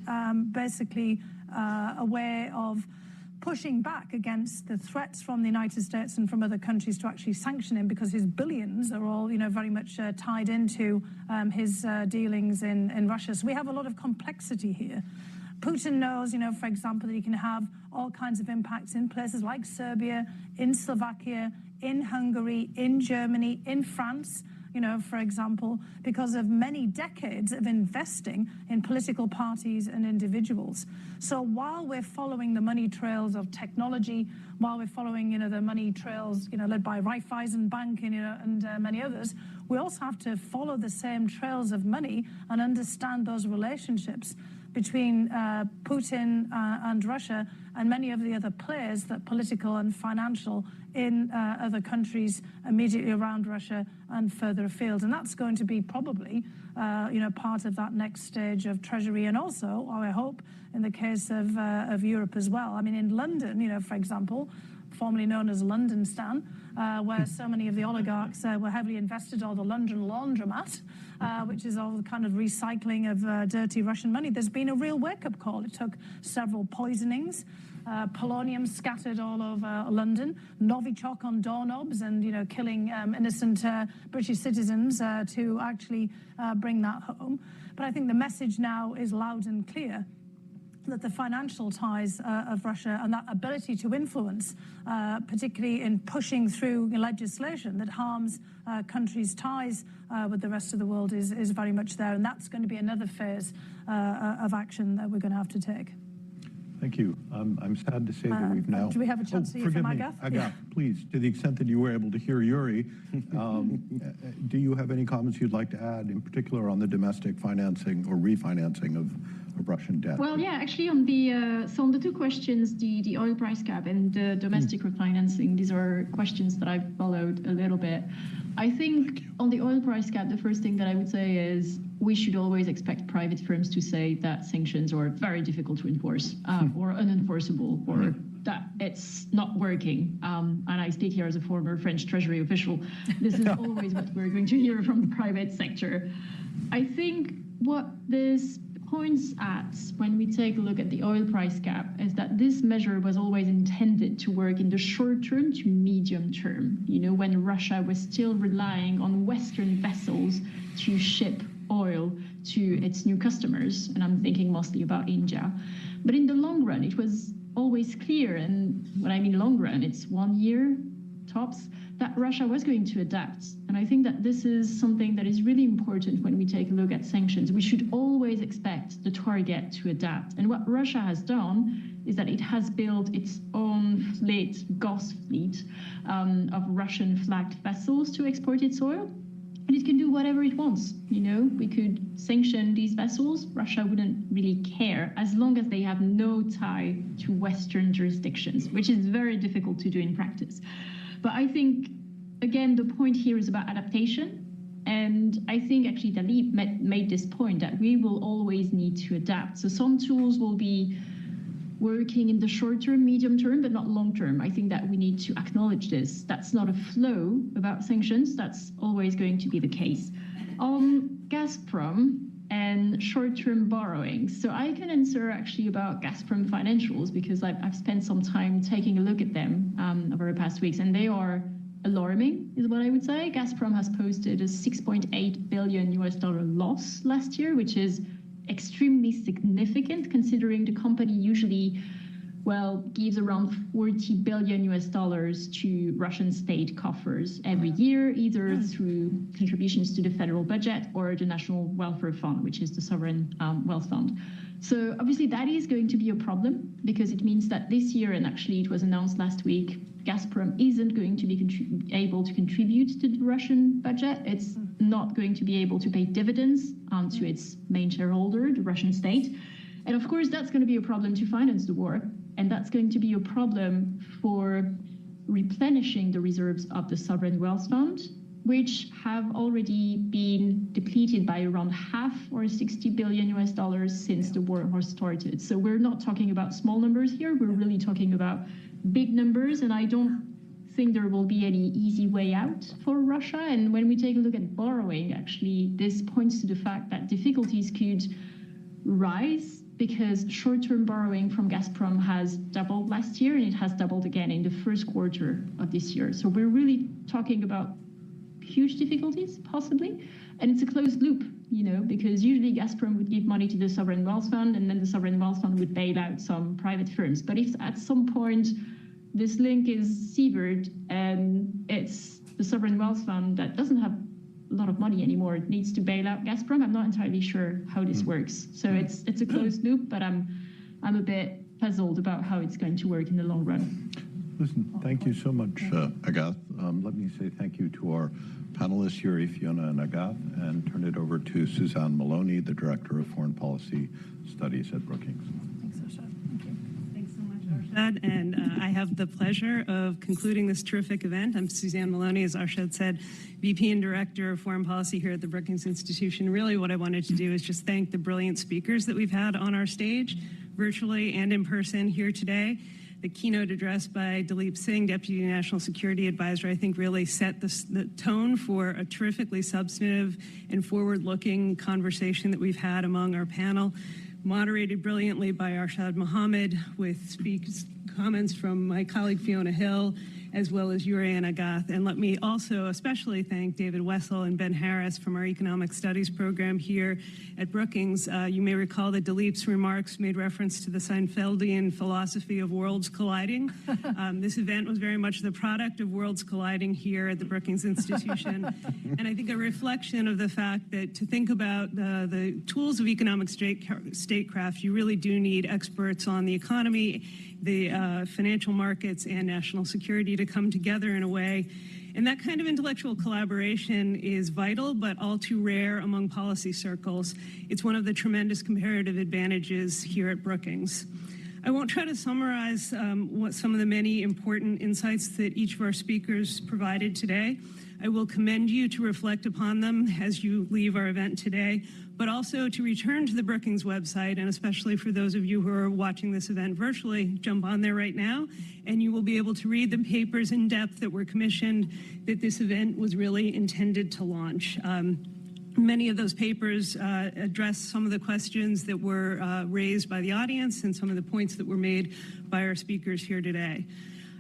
basically a way of pushing back against the threats from the United States and from other countries to actually sanction him, because his billions are all, very much tied into his dealings in Russia. So we have a lot of complexity here. Putin knows, for example, that he can have all kinds of impacts in places like Serbia, in Slovakia, in Hungary, in Germany, in France, for example, because of many decades of investing in political parties and individuals. So while we're following the money trails of technology, while we're following, the money trails, led by Raiffeisen Bank and many others, we also have to follow the same trails of money and understand those relationships between Putin and Russia and many of the other players, that political and financial, in other countries immediately around Russia and further afield. And that's going to be probably, part of that next stage of Treasury, and also, I hope, in the case of Europe as well. I mean, in London, for example, formerly known as London-stan, where so many of the oligarchs were heavily invested, or the London laundromat, which is all the kind of recycling of dirty Russian money. There's been a real wake-up call. It took several poisonings, polonium scattered all over London, Novichok on doorknobs, and killing innocent British citizens to actually bring that home. But I think the message now is loud and clear that the financial ties of Russia and that ability to influence, particularly in pushing through legislation that harms countries' ties with the rest of the world, is very much there. And that's going to be another phase of action that we're going to have to take. Thank you. I'm sad to say that we've now... Do we have a chance to hear from Agathe? Agathe, please, to the extent that you were able to hear Yuriy, do you have any comments you'd like to add, in particular on the domestic financing or refinancing of Russian debt? Well, yeah, actually on the two questions, the oil price cap and the domestic refinancing, these are questions that I've followed a little bit. I think on the oil price cap, the first thing that I would say is we should always expect private firms to say that sanctions are very difficult to enforce or unenforceable, or that it's not working. And I speak here as a former French Treasury official. This is always what we're going to hear from the private sector. I think what this points at when we take a look at the oil price cap is that this measure was always intended to work in the short term to medium term, when Russia was still relying on Western vessels to ship oil to its new customers, and I'm thinking mostly about India. But in the long run, it was always clear, and when I mean long run, it's 1 year tops, that Russia was going to adapt. And I think that this is something that is really important when we take a look at sanctions. We should always expect the target to adapt. And what Russia has done is that it has built its own fleet, gas fleet, of Russian-flagged vessels to export its oil. And it can do whatever it wants. We could sanction these vessels. Russia wouldn't really care, as long as they have no tie to Western jurisdictions, which is very difficult to do in practice. But I think, again, the point here is about adaptation. And I think actually Daleep made this point that we will always need to adapt. So some tools will be working in the short term, medium term, but not long term. I think that we need to acknowledge this. That's not a flow about sanctions. That's always going to be the case. On Gazprom and short-term borrowing. So I can answer actually about Gazprom financials because I've spent some time taking a look at them over the past weeks, and they are alarming, is what I would say. Gazprom has posted a $6.8 billion loss last year, which is extremely significant considering the company usually, gives around $40 billion to Russian state coffers every year, either through contributions to the federal budget or the National Welfare Fund, which is the sovereign wealth fund. So obviously that is going to be a problem because it means that this year, and actually it was announced last week, Gazprom isn't going to be able to contribute to the Russian budget. It's not going to be able to pay dividends to its main shareholder, the Russian state. And of course, that's going to be a problem to finance the war. And that's going to be a problem for replenishing the reserves of the sovereign wealth fund, which have already been depleted by around half, or $60 billion since the war has started. So we're not talking about small numbers here. We're really talking about big numbers. And I don't think there will be any easy way out for Russia. And when we take a look at borrowing, actually, this points to the fact that difficulties could rise because short-term borrowing from Gazprom has doubled last year, and it has doubled again in the first quarter of this year. So we're really talking about huge difficulties, possibly. And it's a closed loop, because usually Gazprom would give money to the sovereign wealth fund, and then the sovereign wealth fund would bail out some private firms. But if at some point this link is severed and it's the sovereign wealth fund that doesn't have a lot of money anymore, it needs to bail out Gazprom, I'm not entirely sure how this works. So it's a closed loop, but I'm a bit puzzled about how it's going to work in the long run. Listen, thank you so much, Agathe. Let me say thank you to our panelists, Yuriy, Fiona, and Agathe, and turn it over to Suzanne Maloney, the Director of Foreign Policy Studies at Brookings. Thanks, Arshad. Thank you. Thanks so much, Arshad. And I have the pleasure of concluding this terrific event. I'm Suzanne Maloney, as Arshad said, VP and Director of Foreign Policy here at the Brookings Institution. Really what I wanted to do is just thank the brilliant speakers that we've had on our stage, virtually and in person here today. the keynote address by Daleep Singh, Deputy National Security Advisor, I think really set the tone for a terrifically substantive and forward-looking conversation that we've had among our panel, moderated brilliantly by Arshad Mohammed, with comments from my colleague Fiona Hill, as well as Yuriy and Agathe. And let me also especially thank David Wessel and Ben Harris from our Economic Studies program here at Brookings. You may recall that Daleep's remarks made reference to the Seinfeldian philosophy of worlds colliding. This event was very much the product of worlds colliding here at the Brookings Institution. And I think a reflection of the fact that to think about the tools of economic statecraft, you really do need experts on the economy, the financial markets, and national security to come together in a way. And that kind of intellectual collaboration is vital, but all too rare among policy circles. It's one of the tremendous comparative advantages here at Brookings. I won't try to summarize what some of the many important insights that each of our speakers provided today. I will commend you to reflect upon them as you leave our event today, but also to return to the Brookings website, and especially for those of you who are watching this event virtually, jump on there right now, and you will be able to read the papers in depth that were commissioned that this event was really intended to launch. Many of those papers address some of the questions that were raised by the audience and some of the points that were made by our speakers here today.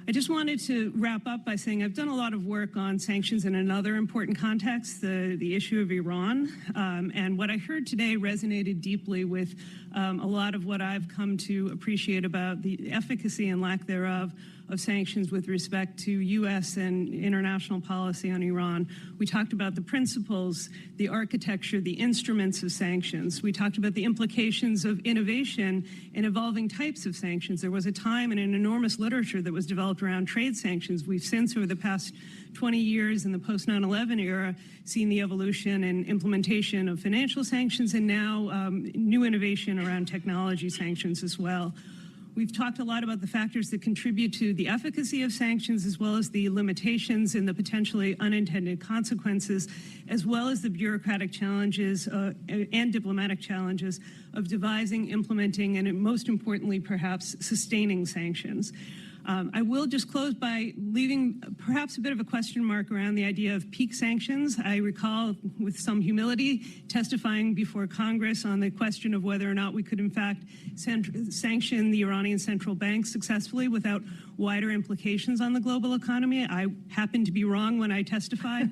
I just wanted to wrap up by saying I've done a lot of work on sanctions in another important context, the issue of Iran. And what I heard today resonated deeply with a lot of what I've come to appreciate about the efficacy and lack thereof of sanctions with respect to U.S. and international policy on Iran. We talked about the principles, the architecture, the instruments of sanctions. We talked about the implications of innovation and evolving types of sanctions. There was a time and an enormous literature that was developed around trade sanctions. We've since, over the past 20 years in the post-9/11 era, seen the evolution and implementation of financial sanctions, and now new innovation around technology sanctions as well. We've talked a lot about the factors that contribute to the efficacy of sanctions, as well as the limitations and the potentially unintended consequences, as well as the bureaucratic challenges and diplomatic challenges of devising, implementing, and most importantly, perhaps sustaining sanctions. I will just close by leaving perhaps a bit of a question mark around the idea of peak sanctions. I recall with some humility testifying before Congress on the question of whether or not we could in fact sanction the Iranian central bank successfully without wider implications on the global economy. I happened to be wrong when I testified,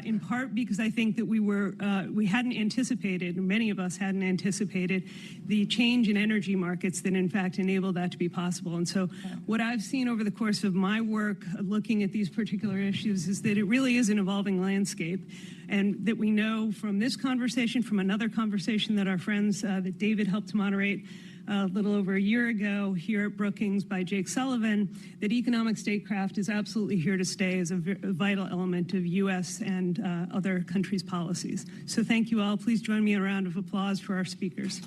in part because I think that we hadn't anticipated, many of us hadn't anticipated, the change in energy markets that in fact enabled that to be possible. And so what I've seen over the course of my work looking at these particular issues is that it really is an evolving landscape, and that we know from this conversation, from another conversation that our friends, that David helped to moderate a little over a year ago here at Brookings by Jake Sullivan, that economic statecraft is absolutely here to stay as a vital element of U.S. and other countries' policies. So thank you all. Please join me in a round of applause for our speakers.